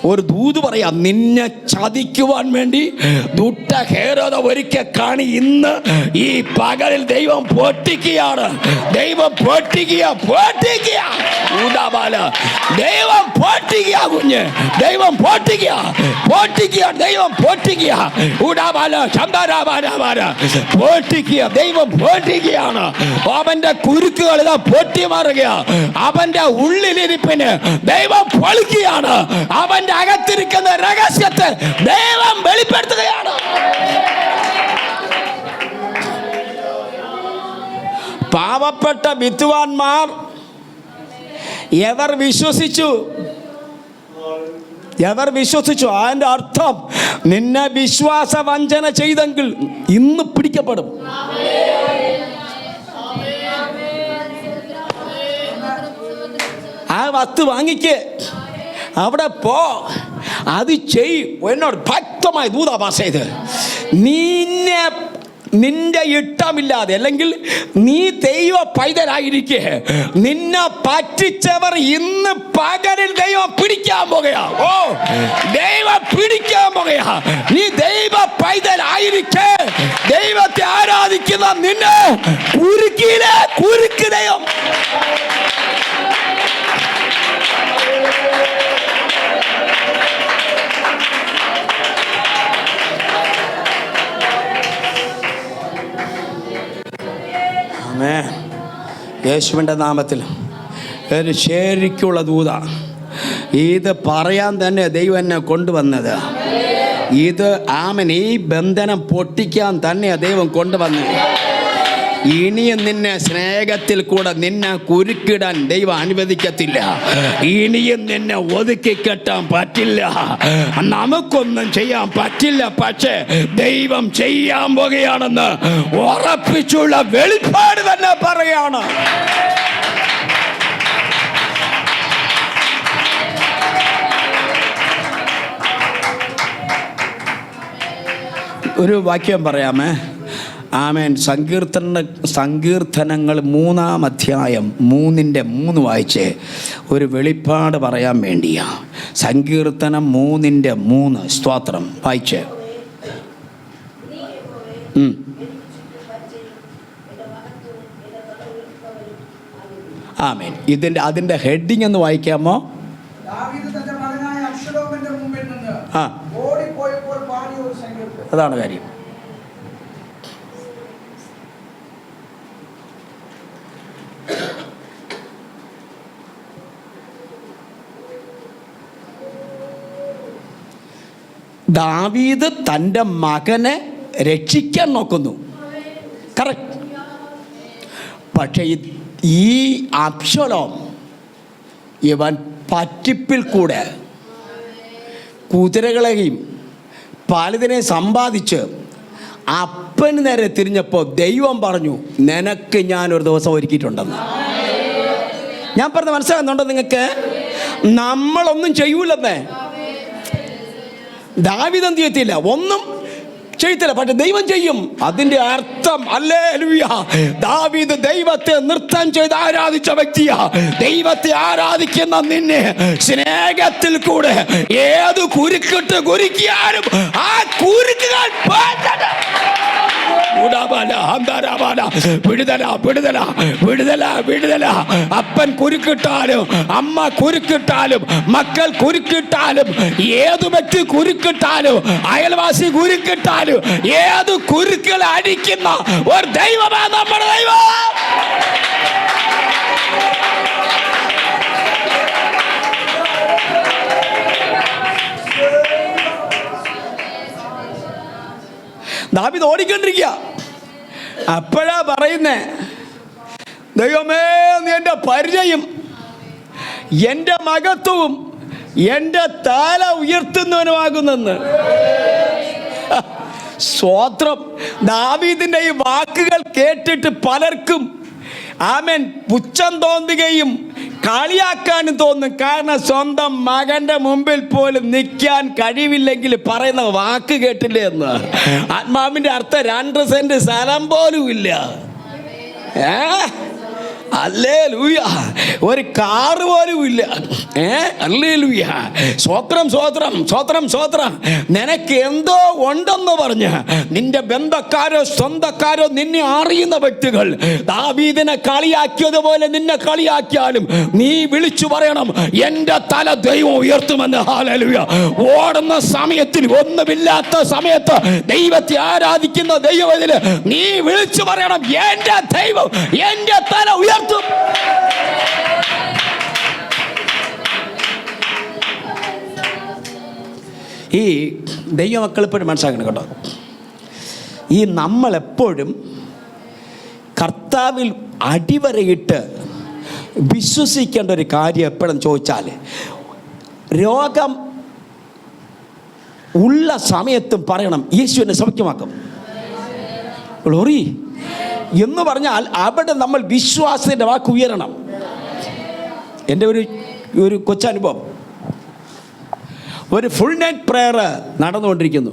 ഒരു ദൂത് പറയാം, നിന്നെ ചതിക്കുവാൻ വേണ്ടി ദുഷ്ട ഹേരോദ ഒരിക്കൽ കാണി. ഇന്ന് ഈ പകലിൽ ദൈവം പൊട്ടിക്കുകയാണ്. ദൈവം പൊട്ടിക്കുക കുഞ്ഞ്. ദൈവം പൊട്ടിക്കുക. ദൈവം പൊട്ടിക്കുക. ദൈവം പൊട്ടിക്കുകയാണ്. അവന്റെ കുരുക്കുകൾ ഇതാ പൊട്ടി മാറുക. അവന്റെ ഉള്ളിലിരിപ്പിന് ദൈവം പൊളിക്കുകയാണ്. അവന്റെ അകത്തിരിക്കുന്ന രഹസ്യത്തെ ദൈവം വെളിപ്പെടുത്തുകയാണ്. പാവപ്പെട്ട വിദ്വാൻമാർ എവർ വിശ്വസിച്ചു. അതിന്റെ അർത്ഥം, നിന്നെ വിശ്വാസ വഞ്ചന ചെയ്തെങ്കിൽ ഇന്ന് പിടിക്കപ്പെടും. ആ വസ്തു വാങ്ങിക്ക്, അവിടെ പോ, അത് ചെയ്. എന്നോട് ഭക്തമായി ദൂതാഭാഷ ചെയ്ത് നിന്റെ ഇഷ്ടമില്ലാതെ, അല്ലെങ്കിൽ നീ ദൈവ പൈതലായിരിക്കെ നിന്നെ പറ്റിച്ചവർ ഇന്ന് പകലിൽ ദൈവം പിടിക്കാൻ പോകുകയാ. ഓ ദൈവം പിടിക്കാൻ പോകുകയാ. നീ ദൈവ പൈതലായിരിക്കെ ദൈവത്തെ ആരാധിക്കുന്ന നിന്നെ കുരുക്ക് ദൈവം. യേശുവിൻ്റെ നാമത്തിൽ ഒരു ശരിക്കുള്ള ദൂത. ഇത് പറയാൻ തന്നെ ദൈവം എന്നെ കൊണ്ടുവന്നത്. ഇത് ഈ ബന്ധനം പൊട്ടിക്കാൻ തന്നെയാണ് ദൈവം കൊണ്ടുവന്നത്. ഇനിയും നിന്നെ സ്നേഹത്തിൽ കൂടെ നിന്നെ കുരുക്കിടാൻ ദൈവം അനുവദിക്കത്തില്ല. ഇനിയും നിന്നെ ഒതുക്കി കെട്ടാൻ പറ്റില്ല. നമുക്കൊന്നും ചെയ്യാൻ പറ്റില്ല. പക്ഷേ ദൈവം ചെയ്യാൻ പോകുകയാണെന്ന് ഉറപ്പിച്ചുള്ള വെളിപ്പാട് തന്നെ പറയാണ്. ഒരു വാക്യം പറയാമേ? ആമേൻ. സങ്കീർത്തനങ്ങൾ 3-ാം അധ്യായം 3:3 വായിച്ചേ. ഒരു വെളിപ്പാട് പറയാൻ വേണ്ടിയാ. സങ്കീർത്തനം 3:3 സ്തോത്രം വായിച്ചേ. ആമേൻ. അതിൻ്റെ ഹെഡിങ് ഒന്ന് വായിക്കാമോ? അതാണ് കാര്യം. ദാവീദ് തൻ്റെ മകനെ രക്ഷിക്കാൻ നോക്കുന്നു. കറക്റ്റ്. പക്ഷേ ഈ അബ്ശലോം ഇവൻ പറ്റിപ്പിൽ കൂടെ കുതിരകളെയും പലതിനെ സമ്പാദിച്ച് അപ്പന് നേരെ തിരിഞ്ഞപ്പോൾ ദൈവം പറഞ്ഞു, നിനക്ക് ഞാനൊരു ദിവസം ഒരുക്കിയിട്ടുണ്ടെന്ന്. ഞാൻ പറഞ്ഞ മനസ്സിലാകുന്നുണ്ടോ നിങ്ങൾക്ക്? നമ്മളൊന്നും ചെയ്യൂലെന്നേ. ദാവീദ് എന്ത് ചെയ്യത്തില്ല, ഒന്നും ചെയ്യത്തില്ല, പക്ഷെ ദൈവം ചെയ്യും. അതിന്റെ അർത്ഥം ഹല്ലേലൂയ, ദാവീദ് ദൈവത്തെ നൃത്തം ചെയ്ത് ആരാധിച്ച വ്യക്തിയാ. ദൈവത്തെ ആരാധിക്കുന്ന നിന്നെ സ്നേഹത്തിൽ കൂടെ ഏത് കുരുക്കിട്ട് കുരുക്കിയാലും ആ കുരുക്കുകൾ വിടുതല വിടുതല വിടുതല വിടുതല. അപ്പൻ കുരുക്കിട്ടാലും അമ്മ കുരുക്കിട്ടാലും മക്കൾ കുരുക്കിട്ടാലും ഏതു വ്യക്തി കുരുക്കിട്ടാലും അയൽവാസി കുരുക്കിട്ടാലും ഏത് കുരുക്കൾ അടിക്കുന്ന ഒരു ദൈവമാണ് നമ്മുടെ ദൈവം. ദാവീദ് ഓടിക്കൊണ്ടിരിക്കുക. അപ്പോഴാ പറയുന്നേ, ദൈവമേ നീ എൻ്റെ പരിചയം, എൻ്റെ മഹത്വവും എൻ്റെ തല ഉയർത്തുന്നവനുമാകുന്നെന്ന്. സ്തോത്രം. ദാവീദിന്റെ ഈ വാക്കുകൾ കേട്ടിട്ട് പലർക്കും ആമേൻ പുച്ഛം തോന്നുകയും കളിയാക്കാനും തോന്നും. കാരണം സ്വന്തം മകന്റെ മുമ്പിൽ പോലും നിൽക്കാൻ കഴിവില്ലെങ്കിൽ പറയുന്ന വാക്ക് കേട്ടില്ലേ എന്ന്. ആത്മാവിന്റെ അർത്ഥം 2 സെന്റ് സ്ഥലം പോലും ഇല്ല. ഹല്ലേലൂയ. ഒരു കാറ് പോലും ഇല്ല. ഹല്ലേലൂയ. സ്വത്രം സ്വത്രം സ്വത്രം സ്വത്രം. നിനക്ക് എന്തോ ഉണ്ടെന്ന് പറഞ്ഞ് നിന്റെ ബന്ധക്കാരോ സ്വന്തക്കാരോ നിന്നെ അറിയുന്ന വ്യക്തികൾ ദാവീദിനെ കളിയാക്കിയതുപോലെ നിന്നെ കളിയാക്കിയാലും നീ വിളിച്ചു പറയണം, എൻ്റെ തല ദൈവം ഉയർത്തുമെന്ന്. ഹല്ലേലൂയ. ഓടുന്ന സമയത്തിൽ, ഒന്നുമില്ലാത്ത സമയത്ത് ദൈവത്തെ ആരാധിക്കുന്ന ദൈവത്തിൽ നീ വിളിച്ചു പറയണം, എൻ്റെ ദൈവം എൻ്റെ തല ഉയർത്തും. ഈ ദൈവമക്കൾ എപ്പോഴും മനസ്സിലാക്കണം കേട്ടോ. ഈ നമ്മളെപ്പോഴും കർത്താവിൽ അടിവരയിട്ട് വിശ്വസിക്കേണ്ട ഒരു കാര്യം എപ്പോഴും ചോദിച്ചാൽ, രോഗം ഉള്ള സമയത്തും പറയണം യേശുവിനെ സൗഖ്യമാക്കും. ഗ്ലോറി എന്ന് പറഞ്ഞാൽ അവിടെ നമ്മൾ വിശ്വാസത്തിൻ്റെ വാക്ക് ഉയരണം. എൻ്റെ ഒരു കൊച്ചനുഭവം, ഒരു ഫുൾ നൈറ്റ് പ്രെയർ നടന്നുകൊണ്ടിരിക്കുന്നു.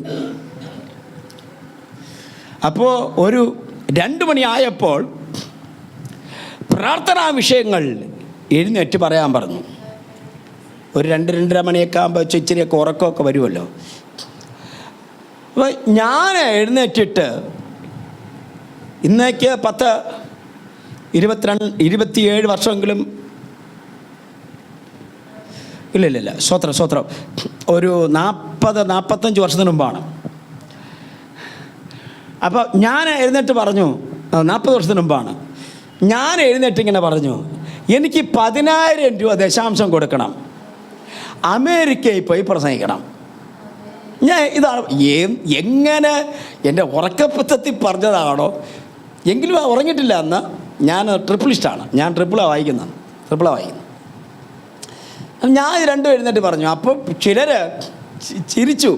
അപ്പോൾ ഒരു 2 മണിയായപ്പോൾ പ്രാർത്ഥനാ വിഷയങ്ങൾ എഴുന്നേറ്റ് പറയാൻ പറഞ്ഞു. ഒരു 2-2:30 മണിയൊക്കെ ആകുമ്പോൾ ഇച്ചിരിയൊക്കെ ഉറക്കമൊക്കെ വരുമല്ലോ. അപ്പോൾ ഞാൻ എഴുന്നേറ്റിട്ട് ഇന്നേക്ക് 27 വർഷമെങ്കിലും ഇല്ല സ്വത്രം ഒരു 40-45 വർഷത്തിന് മുമ്പാണ്. അപ്പോൾ ഞാൻ എഴുന്നേറ്റ് പറഞ്ഞു, 40 വർഷത്തിന് മുമ്പാണ് ഞാൻ എഴുന്നേറ്റ് ഇങ്ങനെ പറഞ്ഞു, എനിക്ക് 10,000 രൂപ ദശാംശം കൊടുക്കണം, അമേരിക്കയിൽ പോയി പ്രസംഗിക്കണം. ഞാൻ ഇതാണ് എങ്ങനെ എൻ്റെ ഉറക്കപ്പത്തത്തിൽ പറഞ്ഞതാണോ എങ്കിലും ഉറങ്ങിയിട്ടില്ല. അന്ന് ഞാൻ ട്രിപ്പിളിസ്റ്റാണ്, ഞാൻ ട്രിപ്പിളാണ് വായിക്കുന്നത്. ഞാൻ രണ്ടും എഴുന്നേറ്റ് പറഞ്ഞു. അപ്പോൾ ചിലർ ചിരിച്ചു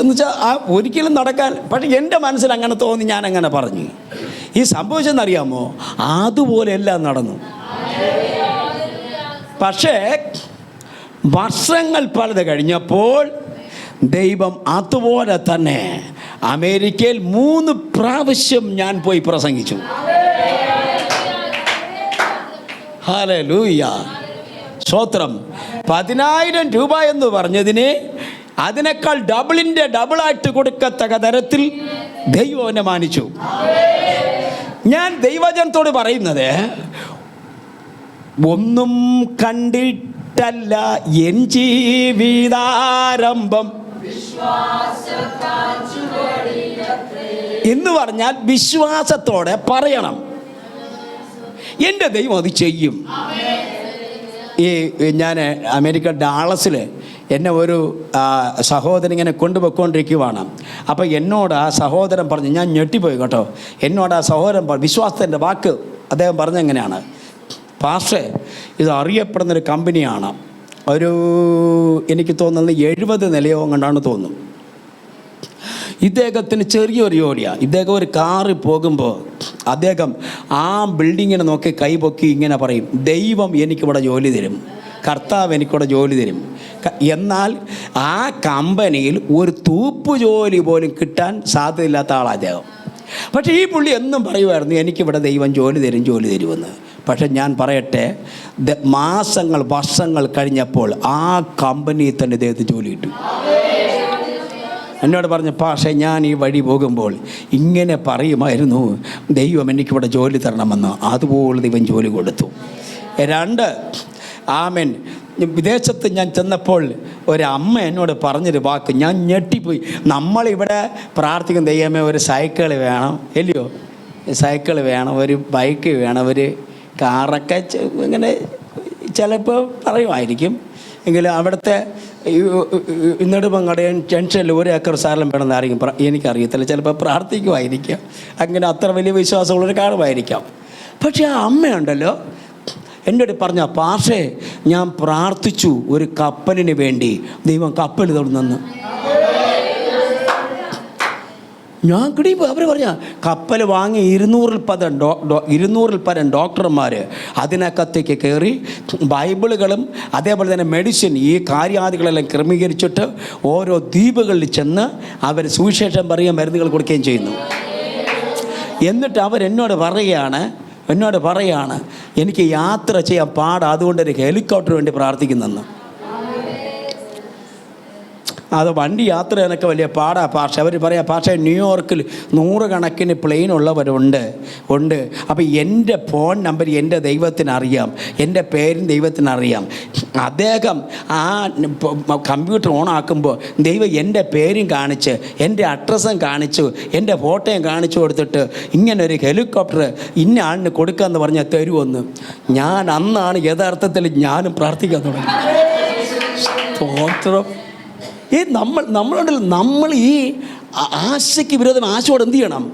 എന്ന് വെച്ചാൽ ഒരിക്കലും നടക്കാൻ, പക്ഷെ എൻ്റെ മനസ്സിൽ അങ്ങനെ തോന്നി, ഞാൻ അങ്ങനെ പറഞ്ഞു. ഈ സംഭവിച്ചെന്നറിയാമോ, അതുപോലെ എല്ലാം നടന്നു. പക്ഷേ വർഷങ്ങൾ പലത് കഴിഞ്ഞപ്പോൾ ദൈവം അതുപോലെ തന്നെ അമേരിക്കയിൽ 3 പ്രാവശ്യം ഞാൻ പോയി പ്രസംഗിച്ചു. ഹല്ലേലൂയ. സ്തോത്രം. 10,000 രൂപ എന്ന് പറഞ്ഞതിന് അതിനേക്കാൾ ഡബിളായിട്ട് കൊടുക്കത്തക്ക തരത്തിൽ ദൈവം എന്നെ മാനിച്ചു. ഞാൻ ദൈവജനത്തോട് പറയുന്നത്, ഒന്നും കണ്ടിട്ടല്ല എൻ ജീവിതാരംഭം എന്ന് പറഞ്ഞാൽ വിശ്വാസത്തോടെ പറയണം, എൻ്റെ ദൈവം അത് ചെയ്യും. ഞാൻ അമേരിക്ക ഡാളസിൽ എന്നെ ഒരു സഹോദരൻ ഇങ്ങനെ കൊണ്ടുപോയിക്കൊണ്ടിരിക്കുവാണ്. അപ്പോൾ എന്നോട് ആ സഹോദരൻ പറഞ്ഞു, ഞാൻ ഞെട്ടിപ്പോയി കേട്ടോ. എന്നോട് ആ സഹോദരൻ വിശ്വാസത്തിൻ്റെ വാക്ക് അദ്ദേഹം പറഞ്ഞെങ്ങനെയാണ്, പാസ്റ്റേ ഇത് അറിയപ്പെടുന്നൊരു കമ്പനിയാണ്, എനിക്ക് തോന്നുന്നത് 70 നിലയോ കണ്ടാണ് തോന്നുന്നു. ഇദ്ദേഹത്തിന് ചെറിയൊരു ജോലിയാണ്. ഇദ്ദേഹം ഒരു കാറിൽ പോകുമ്പോൾ അദ്ദേഹം ആ ബിൽഡിങ്ങിനെ നോക്കി കൈപൊക്കി ഇങ്ങനെ പറയും, ദൈവം എനിക്കിവിടെ ജോലി തരും. കർത്താവ് എനിക്കൂടെ ജോലി തരും. എന്നാൽ ആ കമ്പനിയിൽ ഒരു തൂപ്പ് ജോലി പോലും കിട്ടാൻ സാധ്യതയില്ലാത്ത ആളാണ് അദ്ദേഹം. പക്ഷേ ഈ പുള്ളി എന്നും പറയുമായിരുന്നു, എനിക്കിവിടെ ദൈവം ജോലി തരുമെന്ന്. പക്ഷെ ഞാൻ പറയട്ടെ, മാസങ്ങൾ വർഷങ്ങൾ കഴിഞ്ഞപ്പോൾ ആ കമ്പനിയിൽ തന്നെ ദൈവത്തിന് ജോലി കിട്ടും. എന്നോട് പറഞ്ഞു, പക്ഷേ ഞാൻ ഈ വഴി പോകുമ്പോൾ ഇങ്ങനെ പറയുമായിരുന്നു, ദൈവം എനിക്കിവിടെ ജോലി തരണമെന്ന്. അതുപോലെ ദൈവം ജോലി കൊടുത്തു. 2, ആമേൻ. വിദേശത്ത് ഞാൻ ചെന്നപ്പോൾ ഒരമ്മ എന്നോട് പറഞ്ഞൊരു വാക്ക് ഞാൻ ഞെട്ടിപ്പോയി. നമ്മളിവിടെ പ്രാർത്ഥിക്കും, ദൈവമേ ഒരു സൈക്കിൾ വേണം, ഇല്ലയോ, സൈക്കിൾ വേണം, ഒരു ബൈക്ക് വേണം, ഒരു കാറൊക്കെ ഇങ്ങനെ ചിലപ്പോൾ പറയുമായിരിക്കും. എങ്കിലും അവിടുത്തെ നെടുമങ്ങടയൻ ജംഗ്ഷനിൽ 1 ഏക്കർ സ്ഥലം വേണമെന്ന് ആരെങ്കിലും എനിക്കറിയത്തില്ല. ചിലപ്പോൾ പ്രാർത്ഥിക്കുമായിരിക്കാം, അങ്ങനെ അത്ര വലിയ വിശ്വാസമുള്ളൊരു കാണുമായിരിക്കാം. പക്ഷേ ആ അമ്മയുണ്ടല്ലോ എന്നോട് പറഞ്ഞ, പാഷേ ഞാൻ പ്രാർത്ഥിച്ചു ഒരു കപ്പലിന് വേണ്ടി, ദൈവം കപ്പൽ തുറന്നു. ഞാൻ കിടിപ്പോൾ അവർ പറഞ്ഞ കപ്പൽ വാങ്ങി 200-ൽ പരം ഡോക്ടർമാർ അതിനകത്തേക്ക് കയറി ബൈബിളുകളും അതേപോലെ തന്നെ മെഡിസിൻ ഈ കാര്യാദികളെല്ലാം ക്രമീകരിച്ചിട്ട് ഓരോ ദ്വീപുകളിൽ ചെന്ന് അവർ സുവിശേഷം പറയാൻ മരുന്നുകൾ കൊടുക്കുകയും ചെയ്യുന്നു. എന്നിട്ട് അവരെന്നോട് പറയുകയാണ് എനിക്ക് യാത്ര ചെയ്യാൻ പാടാ, അതുകൊണ്ടൊരു ഹെലികോപ്റ്റർ വേണ്ടി പ്രാർത്ഥിക്കുന്നെന്ന്. അത് വണ്ടി യാത്ര ചെയ്യാനൊക്കെ വലിയ പാടാ പക്ഷേ അവർ പറയാം, പക്ഷേ ന്യൂയോർക്കിൽ 100 കണക്കിന് പ്ലെയിൻ ഉള്ളവരുണ്ട്. അപ്പോൾ എൻ്റെ ഫോൺ നമ്പർ എൻ്റെ ദൈവത്തിനറിയാം, എൻ്റെ പേരും ദൈവത്തിനറിയാം. അദ്ദേഹം ആ കമ്പ്യൂട്ടർ ഓൺ ആക്കുമ്പോൾ ദൈവം എൻ്റെ പേരും കാണിച്ച് എൻ്റെ അഡ്രസ്സും കാണിച്ചു എൻ്റെ ഫോട്ടോയും കാണിച്ചു കൊടുത്തിട്ട് ഇങ്ങനൊരു ഹെലികോപ്റ്റർ ഇന്ന ആളിന് കൊടുക്കാമെന്ന് പറഞ്ഞാൽ തരുമെന്ന്. ഞാൻ അന്നാണ് യഥാർത്ഥത്തിൽ ഞാനും പ്രാർത്ഥിക്കാൻ തുടങ്ങി. സ്തോത്രം. നമ്മൾ ഈ ആശയ്ക്ക് വിരോധം ആശയോട് എന്ത് ചെയ്യണം?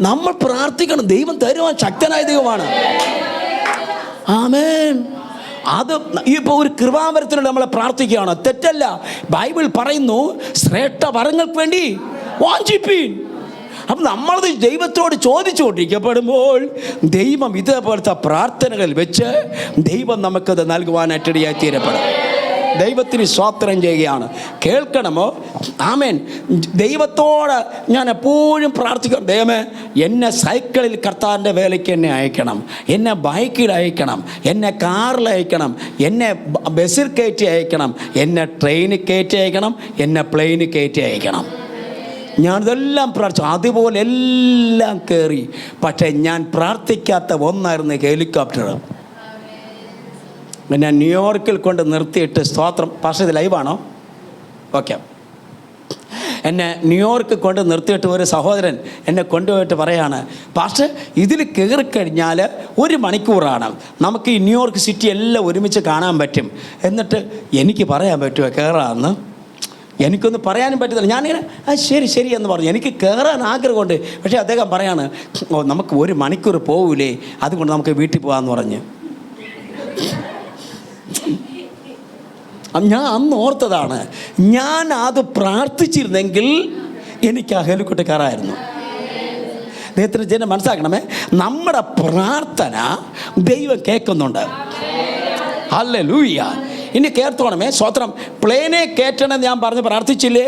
നമ്മൾ പ്രാർത്ഥിക്കണം. ദൈവം തരുവാൻ ശക്തനായ ദൈവമാണ്. ആമേൻ. അത് ഇപ്പോൾ ഒരു കൃപാവരത്തിനോട് നമ്മളെ പ്രാർത്ഥിക്കുകയാണ്, തെറ്റല്ല. ബൈബിൾ പറയുന്നു ശ്രേഷ്ഠ വരങ്ങൾക്ക് വേണ്ടി വാഞ്ചിപ്പീൻ. അപ്പം നമ്മളത് ദൈവത്തോട് ചോദിച്ചുകൊണ്ടിരിക്കപ്പെടുമ്പോൾ ദൈവം ഇതേപോലത്തെ പ്രാർത്ഥനകൾ വെച്ച് ദൈവം നമുക്കത് നൽകുവാനായിട്ടിടയായി തീരപ്പെടും. ദൈവത്തിന് സ്തോത്രം ചെയ്യുകയാണ്. കേൾക്കണമോ? ആമേൻ. ദൈവത്തോട് ഞാൻ എപ്പോഴും പ്രാർത്ഥിക്കണം, ദൈവമേ എന്നെ സൈക്കിളിൽ കർത്താവിൻ്റെ വേലയ്ക്ക് എന്നെ അയക്കണം, എന്നെ ബൈക്കിൽ അയക്കണം, എന്നെ കാറിൽ അയക്കണം, എന്നെ ബസ്സിൽ കയറ്റി അയക്കണം, എന്നെ ട്രെയിനിൽ കയറ്റി അയക്കണം, എന്നെ പ്ലെയിനിൽ കയറ്റി അയക്കണം. ഞാനിതെല്ലാം പ്രാർത്ഥിച്ചു, അതുപോലെ എല്ലാം കയറി. പക്ഷേ ഞാൻ പ്രാർത്ഥിക്കാത്ത ഒന്നായിരുന്നു ഹെലികോപ്റ്റർ. എന്നെ ന്യൂയോർക്കിൽ കൊണ്ട് നിർത്തിയിട്ട്, സ്തോത്രം, പക്ഷേ ഇത് ലൈവാണോ? ഓക്കെ. എന്നെ ന്യൂയോർക്കിൽ കൊണ്ട് നിർത്തിയിട്ട് ഒരു സഹോദരൻ എന്നെ കൊണ്ടുപോയിട്ട് പറയാണ്, പക്ഷേ ഇതിൽ കയറിക്കഴിഞ്ഞാൽ 1 മണിക്കൂറാണ്, നമുക്ക് ഈ ന്യൂയോർക്ക് സിറ്റി എല്ലാം ഒരുമിച്ച് കാണാൻ പറ്റും. എന്നിട്ട് എനിക്ക് പറയാൻ പറ്റുമോ കയറാമെന്ന്? എനിക്കൊന്നും പറയാനും പറ്റത്തില്ല. ഞാനിങ്ങനെ ശരി എന്ന് പറഞ്ഞു. എനിക്ക് കയറാൻ ആഗ്രഹമുണ്ട്. പക്ഷേ അദ്ദേഹം പറയാണ്, നമുക്ക് 1 മണിക്കൂർ പോകൂലേ, അതുകൊണ്ട് നമുക്ക് വീട്ടിൽ പോകാമെന്ന് പറഞ്ഞ്. ഞാൻ അന്ന് ഓർത്തതാണ്, ഞാൻ അത് പ്രാർത്ഥിച്ചിരുന്നെങ്കിൽ എനിക്ക് ആ ഹെലികോപ്റ്റർ കയറായിരുന്നു. ദൈവത്തിന് ജനം മനസ്സിലാക്കണമേ, നമ്മുടെ പ്രാർത്ഥന ദൈവം കേൾക്കുന്നുണ്ട്. ഹല്ലേലൂയ. ഇനി കേൾത്തോണമേ, സ്വത്രം. പ്ലെയിനെ കയറ്റണമെന്ന് ഞാൻ പറഞ്ഞ് പ്രാർത്ഥിച്ചില്ലേ?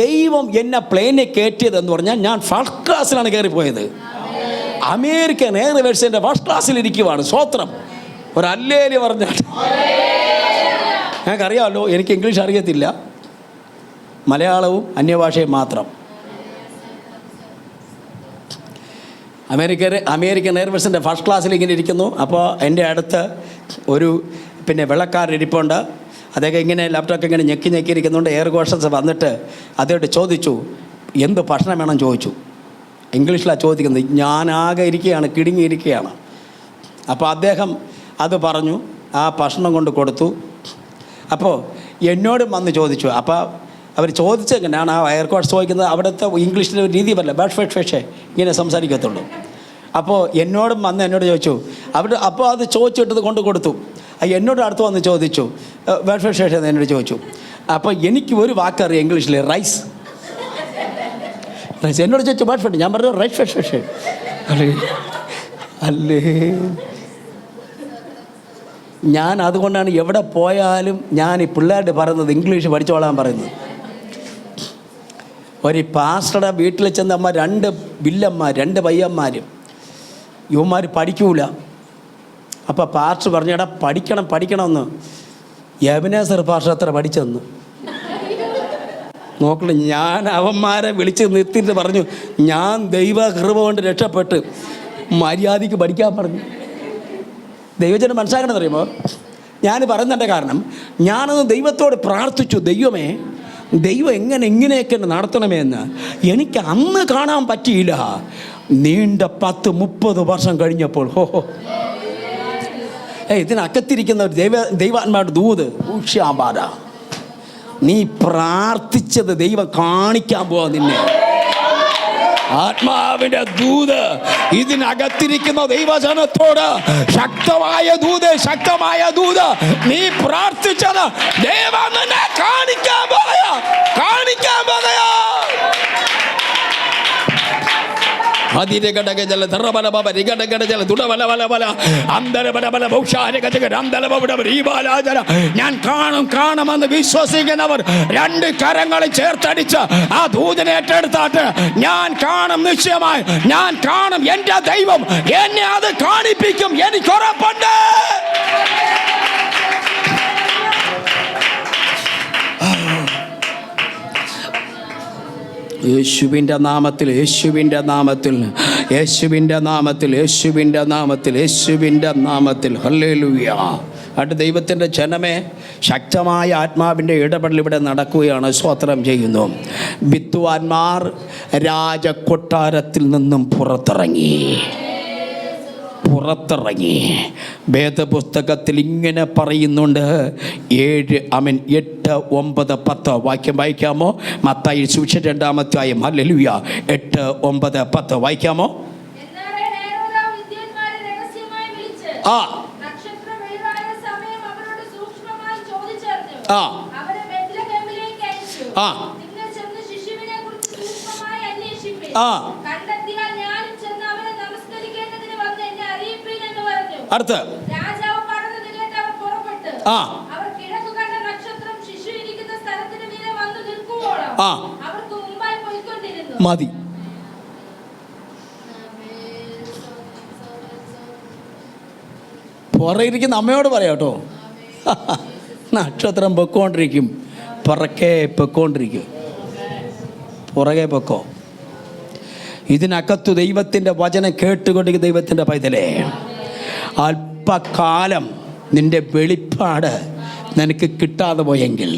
ദൈവം എന്നെ പ്ലെയിനെ കയറ്റിയതെന്ന് പറഞ്ഞാൽ ഞാൻ ഫസ്റ്റ് ക്ലാസ്സിലാണ് കയറിപ്പോയത്. American എയർവേസിൻ്റെ first ക്ലാസ്സിലിരിക്കുവാണ്. സ്വത്രം. ഒരു ഹല്ലേലൂയ പറഞ്ഞാൽ. ഞങ്ങൾക്കറിയാമല്ലോ, എനിക്ക് ഇംഗ്ലീഷ് അറിയത്തില്ല, മലയാളവും അന്യഭാഷയും മാത്രം. അമേരിക്കൻ എയർവേസിൻ്റെ ഫസ്റ്റ് ക്ലാസ്സിൽ ഇങ്ങനെ ഇരിക്കുന്നു. അപ്പോൾ എൻ്റെ അടുത്ത് ഒരു വെള്ളക്കാരൻ ഇരിപ്പുണ്ട്. അദ്ദേഹം ഇങ്ങനെ ലാപ്ടോപ്പ് ഇങ്ങനെ ഞെക്കി ഇരിക്കുന്നുണ്ട്. എയർ ഹോസ്റ്റസ് വന്നിട്ട് അദ്ദേഹത്തെ ചോദിച്ചു, എന്ത് ഭക്ഷണം വേണം ചോദിച്ചു. ഇംഗ്ലീഷിലാണ് ചോദിക്കുന്നത്. ഞാനാകെ ഇരിക്കുകയാണ്, കിടുങ്ങിയിരിക്കുകയാണ്. അപ്പോൾ അദ്ദേഹം അത് പറഞ്ഞു, ആ ഭക്ഷണം കൊണ്ട് കൊടുത്തു. അപ്പോൾ എന്നോടും വന്ന് ചോദിച്ചു. അപ്പോൾ അവർ ചോദിച്ചെങ്ങനെയാണ് ആ എയർ ഹോസ്റ്റസ് ചോദിക്കുന്നത്, അവിടുത്തെ ഇംഗ്ലീഷിൻ്റെ ഒരു രീതി പറയില്ല, പക്ഷേ ഇങ്ങനെ സംസാരിക്കത്തുള്ളൂ. അപ്പോൾ എന്നോടും വന്ന് എന്നോട് ചോദിച്ചു. അപ്പോൾ അത് ചോദിച്ചിട്ടത് കൊണ്ട് കൊടുത്തു. എന്നോട് അടുത്ത് വന്ന് ചോദിച്ചു, പക്ഷേ എന്നോട് ചോദിച്ചു. അപ്പോൾ എനിക്ക് ഒരു വാക്കറിയാം ഇംഗ്ലീഷിൽ, റൈസ്. എന്നോട് ചോദിച്ചു പക്ഷേ ഞാൻ പറഞ്ഞു റൈസ്. അല്ലേ ഞാൻ അതുകൊണ്ടാണ് എവിടെ പോയാലും ഞാൻ ഈ പിള്ളേരുടെ പറയുന്നത് ഇംഗ്ലീഷ് പഠിച്ചോളാൻ പറയുന്നത്. ഒരു പാസ്റ്ററുടെ വീട്ടിൽ ചെന്നമ്മ 2 വില്ലന്മാർ 2 പയ്യന്മാരും ഇവന്മാർ പഠിക്കൂല. അപ്പോൾ പാസ്റ്റർ പറഞ്ഞു, എടാ പഠിക്കണമെന്ന്. എബനേസർ പാസ്റ്റർ അത്ര പഠിച്ചെന്ന് നോക്കണം. ഞാൻ അവന്മാരെ വിളിച്ച് നിർത്തിയിട്ട് പറഞ്ഞു, ഞാൻ ദൈവ കൃപ കൊണ്ട് രക്ഷപ്പെട്ട് മര്യാദയ്ക്ക് പഠിക്കാൻ പറഞ്ഞു. ദൈവജനം മനസ്സിലാക്കണമെന്ന് അറിയുമ്പോൾ ഞാൻ പറയുന്നതിൻ്റെ കാരണം, ഞാനത് ദൈവത്തോട് പ്രാർത്ഥിച്ചു, ദൈവമേ ദൈവം ഇങ്ങനെയൊക്കെ നടത്തണമേ എന്ന്. എനിക്ക് അന്ന് കാണാൻ പറ്റിയില്ല. നീണ്ട 10-30 വർഷം കഴിഞ്ഞപ്പോൾ ഇതിനകത്തിരിക്കുന്ന ഒരു ദൈവാത്മാരുടെ ദൂത് ഊഷ്യാബാധ, നീ പ്രാർത്ഥിച്ചത് ദൈവം കാണിക്കാൻ പോവാ നിന്നെ. ആത്മാവിന്റെ ദൂത് ഇതിനകത്തിരിക്കുന്ന ദൈവജനത്തോട് ശക്തമായ ദൂത്, നീ പ്രാർത്ഥിച്ചത് ദൈവം നിന്നെ കാണിക്കാൻ പോകയാ. ഞാൻ കാണുമെന്ന് വിശ്വസിക്കുന്നവർ 2 കരങ്ങളിൽ ചേർത്തടിച്ച് ആ ദൂതനെ ഏറ്റെടുത്താട്ട്, ഞാൻ കാണും, നിശ്ചയമായി ഞാൻ കാണും. എന്റെ ദൈവം എന്നെ അത് കാണിപ്പിക്കും, എനിക്ക് ഉറപ്പുണ്ട്. യേശുവിൻ്റെ നാമത്തിൽ ഹല്ലേലൂയ. അത് ദൈവത്തിൻ്റെ ജനമേ, ശക്തമായ ആത്മാവിൻ്റെ ഇടപെടൽ ഇവിടെ നടക്കുകയാണ്. സ്തോത്രം ചെയ്യുന്നു. വിദ്വാൻമാർ രാജകൊട്ടാരത്തിൽ നിന്നും പുറത്തിറങ്ങി. വേദപുസ്തകത്തിൽ ഇങ്ങനെ പറയുന്നുണ്ട്. 8, 9, 10 വാക്യം വായിക്കാമോ? മത്തായി സുവിശേഷം 2-ാം അധ്യായം. ഹല്ലേലൂയ. 8, 9, 10 വായിക്കാമോ? അടുത്ത് മതി. പുറകിരിക്കുന്ന അമ്മയോട് പറയാട്ടോ, നക്ഷത്രം പൊക്കോണ്ടിരിക്കും, പുറകെ പൊക്കോ. ഇതിനകത്തു ദൈവത്തിൻ്റെ വചനം കേട്ടുകൊണ്ടിരിക്കുന്ന ദൈവത്തിൻ്റെ പൈതലേ, അല്പകാലം നിൻ്റെ വെളിപ്പാട് നിനക്ക് കിട്ടാതെ പോയെങ്കിൽ,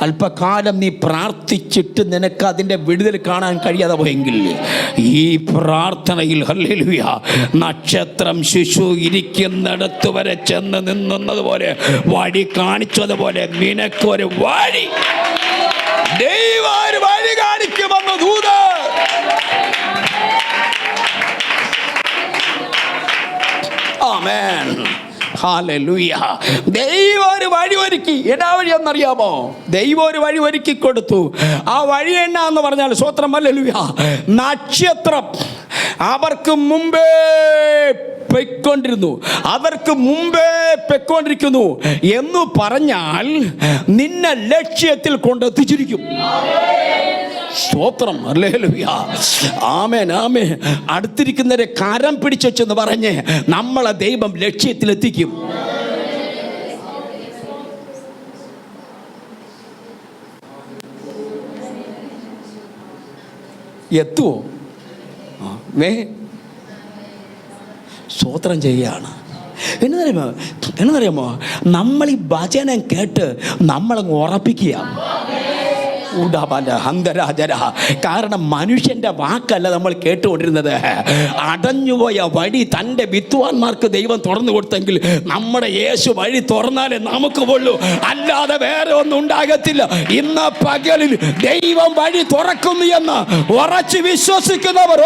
അല്പകാലം നീ പ്രാർത്ഥിച്ചിട്ട് നിനക്ക് അതിൻ്റെ വിടുതൽ കാണാൻ കഴിയാതെ പോയെങ്കിൽ, ഈ പ്രാർത്ഥനയിൽ ഹല്ലേലൂയ നക്ഷത്രം ശിശു ഇരിക്കുന്നിടത്ത് വരെ ചെന്ന് നിന്നതുപോലെ, വഴി കാണിച്ചതുപോലെ നിനക്കൊരു വഴി ദൈവം ഒരു വഴി കാണിക്കുമെന്ന് ദൂത്. ആമേൻ. ഹല്ലേലൂയ. ദൈവം ഒരു വഴി ഒരുക്കി. എന്നാ വഴിയെന്നറിയാമോ? ദൈവം ഒരു വഴി ഒരുക്കി കൊടുത്തു. ആ വഴി എന്നാന്ന് പറഞ്ഞാൽ സ്തോത്രം, ഹല്ലേലൂയ, നക്ഷത്രം അവർക്ക് മുമ്പേ പൊയ്ക്കൊണ്ടിരിക്കുന്നു എന്ന് പറഞ്ഞാൽ നിന്നെ ലക്ഷ്യത്തിൽ കൊണ്ടെത്തിച്ചിരിക്കും. സ്തോത്രം, ഹല്ലേലൂയ, ആമേൻ, ആമേൻ. അടുത്തിരിക്കുന്നവരെ കരം പിടിച്ചെന്ന് പറഞ്ഞ് നമ്മളെ ദൈവം ലക്ഷ്യത്തിലെത്തിക്കും. എത്തുവോ? സ്തോത്രം ചെയ്യുകയാണ്. എന്നറിയാമോ, നമ്മൾ ഈ വചനം കേട്ട് നമ്മളങ്ങ് ഉറപ്പിക്കുക. കാരണം മനുഷ്യന്റെ വാക്കല്ല നമ്മൾ കേട്ടുകൊണ്ടിരുന്നത്. അടഞ്ഞുപോയ വഴി തൻ്റെ വിദ്വാൻമാർക്ക് ദൈവം തുറന്നു കൊടുത്തെങ്കിൽ നമ്മുടെ യേശു വഴി തുറന്നാലേ നമുക്ക് പോളൂ, അല്ലാതെ വേറെ ഒന്നും ഉണ്ടാകത്തില്ല. ഇന്ന് പകലിൽ ദൈവം വഴി തുറക്കുന്നു എന്ന് ഉറച്ചു വിശ്വസിക്കുന്നവർ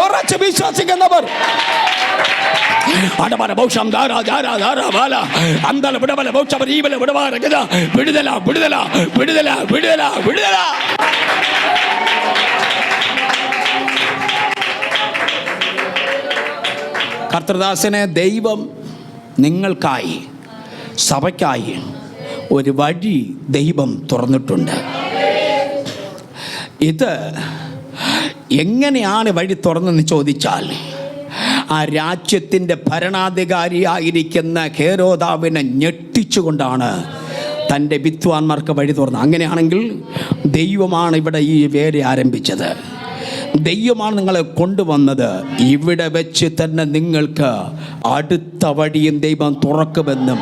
വിടുതല. കർത്തൃദാസനെ ദൈവം നിങ്ങൾക്കായി സഭയ്ക്കായി ഒരു വഴി ദൈവം തുറന്നിട്ടുണ്ട്. ഇത് എങ്ങനെയാണ് വഴി തുറന്നെന്ന് ചോദിച്ചാൽ, ആ രാജ്യത്തിൻ്റെ ഭരണാധികാരിയായിരിക്കുന്ന ഹേരോദാവിനെ ഞെട്ടിച്ചുകൊണ്ടാണ് തൻ്റെ വിദ്വാൻമാർക്ക് വഴി തുറന്നത്. അങ്ങനെയാണെങ്കിൽ ദൈവമാണ് ഇവിടെ ഈ വേല ആരംഭിച്ചത്. ദൈവമാണ് നിങ്ങളെ കൊണ്ടുവന്നത്. ഇവിടെ വെച്ച് തന്നെ നിങ്ങൾക്ക് അടുത്ത വഴിയും ദൈവം തുറക്കുമെന്നും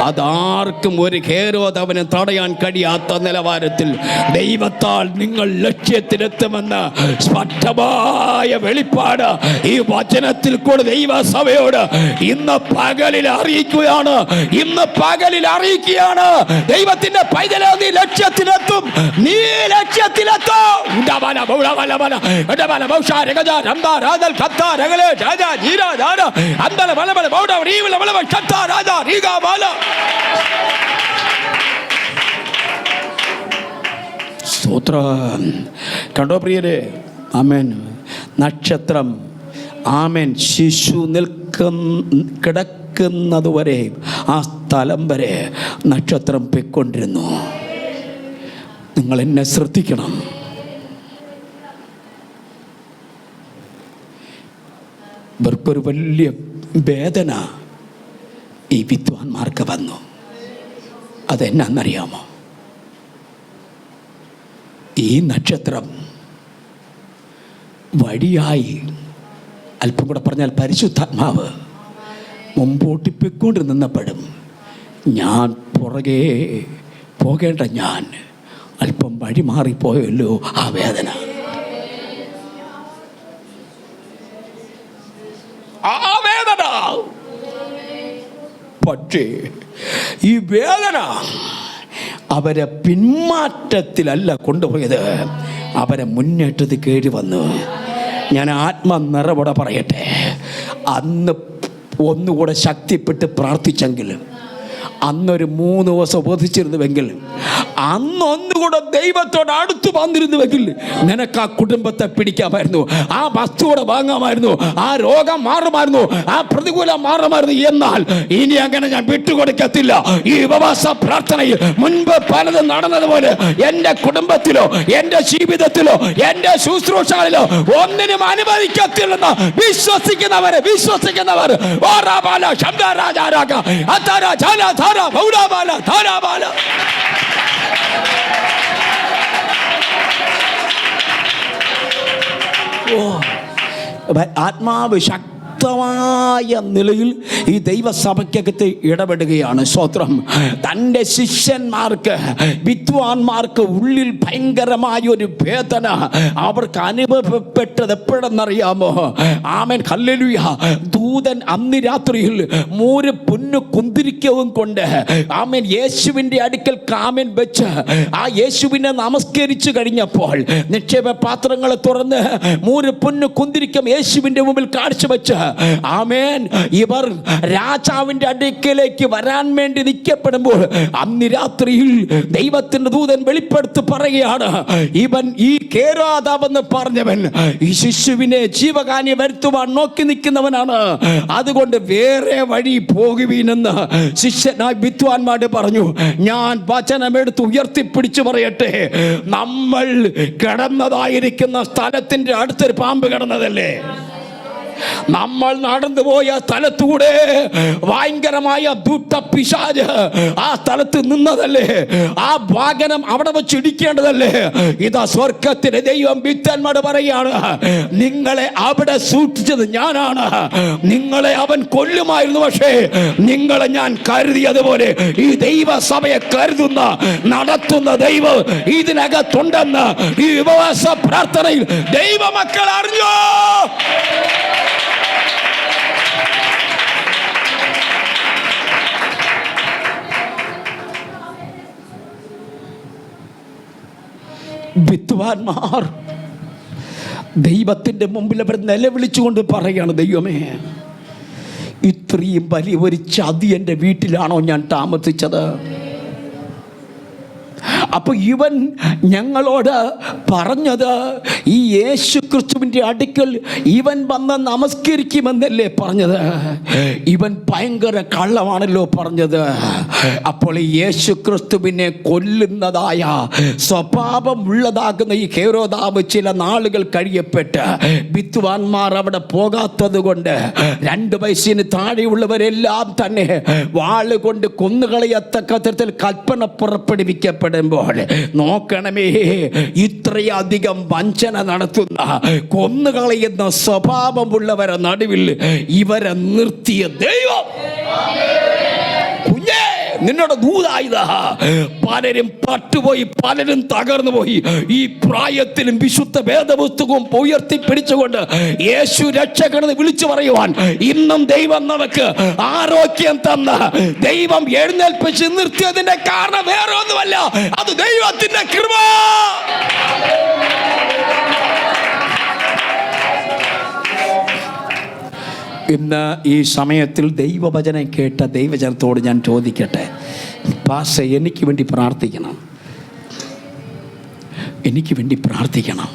അതാർക്കും ഒരു ഹേരോദ് അവനെ തടയാൻ കഴിയാത്ത നിലവാരത്തിൽ ദൈവത്താൽ നിങ്ങൾ ലക്ഷ്യത്തിലെത്തുമെന്ന് സ്പഷ്ടമായ വെളിപ്പാട് ഈ വചനത്തിൽ കൂടെ ദൈവസഭയോട് ഇന്ന് പകലിൽ അറിയിക്കുകയാണ്. ദൈവത്തിന്റെ പൈതലേ, നീ ലക്ഷ്യത്തിലെത്തും. സ്തോത്രം. കണ്ടോ പ്രിയരെ? ആമേൻ. നക്ഷത്രം, ആമേൻ, ശിശു കിടക്കുന്നതുവരെ ആ സ്ഥലം വരെ നക്ഷത്രം പൊയ്ക്കൊണ്ടിരുന്നു. നിങ്ങൾ എന്നെ ശ്രദ്ധിക്കണം. ഇവർക്കൊരു വലിയ വേദന ഈ വിദ്വാൻമാർക്ക് വന്നു. അതെന്നറിയാമോ? ഈ നക്ഷത്രം വഴിയായി, അല്പം കൂടെ പറഞ്ഞാൽ പരിശുദ്ധാത്മാവ് മുമ്പോട്ട് പൊയ്ക്കൊണ്ട് നിന്നപ്പോഴും ഞാൻ പുറകെ പോകേണ്ട ഞാൻ അല്പം വഴി മാറിപ്പോയല്ലോ. ആ വേദന, പക്ഷേ ഈ വേദന അവരെ പിന്മാറ്റത്തിലല്ല കൊണ്ടുപോയത്, അവരെ മുന്നേറ്റത്തിൽ കയറി വന്നു. ഞാൻ ആത്മനിറവോടെ പറയട്ടെ, അന്ന് ഒന്നുകൂടെ ശക്തിപ്പെട്ട് പ്രാർത്ഥിച്ചെങ്കിൽ, അന്നൊരു 3 ദിവസം ഉപദേശിച്ചിരുന്നുവെങ്കിൽ, അന്നൊന്നുകൂടെ ദൈവത്തോട് അടുത്ത് വന്നിരുന്നുവെങ്കിൽ നിനക്ക് ആ കുടുംബത്തെ പിടിക്കാമായിരുന്നു, ആ വസ്തുവിടെ വാങ്ങാമായിരുന്നു, ആ രോഗം മാറുമായിരുന്നു, ആ പ്രതികൂലം മാറുമായിരുന്നു. എന്നാൽ ഇനി അങ്ങനെ ഞാൻ വിട്ടുകൊടുക്കത്തില്ല. ഈ ഉപവാസ പ്രാർത്ഥനയിൽ മുൻപ് പലതും നടന്നതുപോലെ എൻ്റെ കുടുംബത്തിലോ എൻ്റെ ജീവിതത്തിലോ എൻ്റെ ശുശ്രൂഷകളിലോ ഒന്നിനും അനുവദിക്കത്തില്ലെന്ന് വിശ്വസിക്കുന്നവർ ആത്മാവ് ശക്തമായ നിലയിൽ ഈ ദൈവസഭയ്ക്കകത്ത് ഇടപെടുകയാണ്. സ്തോത്രം. തൻ്റെ ശിഷ്യന്മാർക്ക്, വിദ്വാൻമാർക്ക് ഉള്ളിൽ ഭയങ്കരമായ ഒരു വേദന അവർക്ക് അനുഭവപ്പെട്ടത് എപ്പോഴെന്നറിയാമോ? ആമേൻ, ഹല്ലേലൂയ. ദൂതൻ അന്ന് രാത്രിയിൽ 3 പൊന്നു കുന്തിരിക്കവും കൊണ്ട് ആമേൻ യേശുവിൻ്റെ അടുക്കൽ കാമൻ വെച്ച് ആ യേശുവിനെ നമസ്കരിച്ചു കഴിഞ്ഞപ്പോൾ നിക്ഷേപ പാത്രങ്ങളെ തുറന്ന് 3 പൊന്നു കുന്തിരിക്കം യേശുവിൻ്റെ മുമ്പിൽ കാഴ്ചവെച്ച് ആമേൻ ഇവർ രാജാവിൻ്റെ അടുക്കലേക്ക് വരാൻ വേണ്ടി നിൽക്കപ്പെടുമ്പോൾ അന്ന് രാത്രിയിൽ ദൈവത്തിന്റെ ദൂതൻ വെളിപ്പെടുത്തി പറയുകയാണ്, ഇവൻ ഈ ഹേരോദാവെന്ന് പറഞ്ഞവൻ ഈ ശിശുവിനെ ജീവകാന്യം വരുത്തുവാൻ നോക്കി നിൽക്കുന്നവനാണ്. അതുകൊണ്ട് വേറെ വഴി പോകുവീനെന്ന് ശിഷ്യനായ വിദ്വാൻമാര് പറഞ്ഞു. ഞാൻ വചനമെടുത്ത് ഉയർത്തിപ്പിടിച്ചു പറയട്ടെ, നമ്മൾ കിടന്നതായിരിക്കുന്ന സ്ഥലത്തിന്റെ അടുത്തൊരു പാമ്പ് കിടന്നതല്ലേ? നമ്മൾ നടന്നുപോയ സ്ഥലത്തൂടെ ഭയങ്കരമായ ദുഷ്ടപിശാച് ആ സ്ഥലത്ത് നിന്നതല്ലേ? ആ വാഹനം അവിടെ വെച്ച് ഇടിക്കേണ്ടതല്ലേ? ഇതാ സ്വർഗത്തിലെ ദൈവം വിദ്വാൻമാരോട് പറയാണ്, നിങ്ങളെ അവിടെ സൂക്ഷിച്ചത് ഞാനാണ്. നിങ്ങളെ അവൻ കൊല്ലുമായിരുന്നു, പക്ഷേ നിങ്ങളെ ഞാൻ കരുതിയതുപോലെ ഈ ദൈവസഭയെ കരുതുന്ന നടത്തുന്ന ദൈവം ഇതിനകത്തുണ്ടെന്ന് ഈ ഉപവാസ പ്രാർത്ഥനയിൽ ദൈവമക്കൾ അറിഞ്ഞോ? വിദ്വാൻമാർ ദൈവത്തിൻ്റെ മുമ്പിൽ അവർ നിലവിളിച്ചുകൊണ്ട് പറയാണ്, ദൈവമേ, ഇത്രയും വലിയ ഒരു ചതി എൻ്റെ വീട്ടിലാണോ ഞാൻ താമസിച്ചത്? അപ്പൊ ഇവൻ ഞങ്ങളോട് പറഞ്ഞത് ഈ യേശു ക്രിസ്തുവിൻ്റെ അടുക്കൽ ഇവൻ വന്ന് നമസ്കരിക്കുമെന്നല്ലേ പറഞ്ഞത്? ഇവൻ ഭയങ്കര കള്ളമാണല്ലോ പറഞ്ഞത്. അപ്പോൾ യേശു ക്രിസ്തുവിനെ കൊല്ലുന്നതായ സ്വഭാവമുള്ളതാകുന്ന ഈ ഹേരോദാവ് ചില നാളുകൾ കഴിയപ്പെട്ട് വിദ്വാൻമാർ അവിടെ പോകാത്തത് കൊണ്ട് 2 വയസ്സിന് താഴെയുള്ളവരെല്ലാം തന്നെ വാളുകൊണ്ട് കൊന്നുകളയത്തക്ക തരത്തിൽ കൽപ്പന പുറപ്പെടുവിക്കപ്പെടുമ്പോൾ നോക്കണമേ, ഇത്രയധികം വഞ്ചന നടത്തുന്ന കൊന്നുകളയുന്ന സ്വഭാവമുള്ളവരെ നടുവിൽ ഇവരെ നിർത്തിയ ദൈവം. കുഞ്ഞേ, നിന്നോട് ദൂതായുധ പലരും പട്ടുപോയി, പലരും തകർന്നു പോയി. ഈ പ്രായത്തിലും വിശുദ്ധ വേദപുസ്തകവും ഉയർത്തിപ്പിടിച്ചുകൊണ്ട് യേശു രക്ഷകനെന്ന് വിളിച്ചു പറയുവാൻ ഇന്നും ദൈവം നമുക്ക് ആരോഗ്യം തന്ന ദൈവം എഴുന്നേൽപ്പിച്ച് നിർത്തിയതിന്റെ കാരണം വേറെ ഒന്നുമല്ല, അത് ദൈവത്തിന്റെ കൃപ. ഇന്ന് ഈ സമയത്തിൽ ദൈവവചനം കേട്ട ദൈവജനത്തോട് ഞാൻ ചോദിക്കട്ടെ, പാസ്റ്റർ എനിക്ക് വേണ്ടി പ്രാർത്ഥിക്കണം, എനിക്ക് വേണ്ടി പ്രാർത്ഥിക്കണം.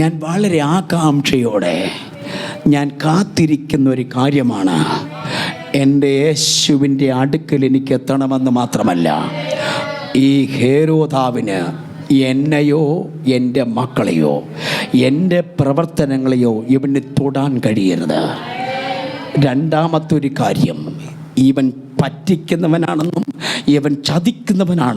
ഞാൻ വളരെ ആകാംക്ഷയോടെ ഞാൻ കാത്തിരിക്കുന്ന ഒരു കാര്യമാണ്, എൻ്റെ യേശുവിൻ്റെ അടുക്കൽ എനിക്ക് എത്തണമെന്ന് മാത്രമല്ല, ഈ ഹേരോദാവിന് എന്നെയോ എൻ്റെ മക്കളെയോ എൻ്റെ പ്രവർത്തനങ്ങളെയോ ഇവന് തൊടാൻ കഴിയരുത്. രണ്ടാമത്തെ ഒരു കാര്യം, ഇവൻ പറ്റിക്കുന്നവനാണെന്നും ഇവൻ ചതിക്കുന്നവനാണ്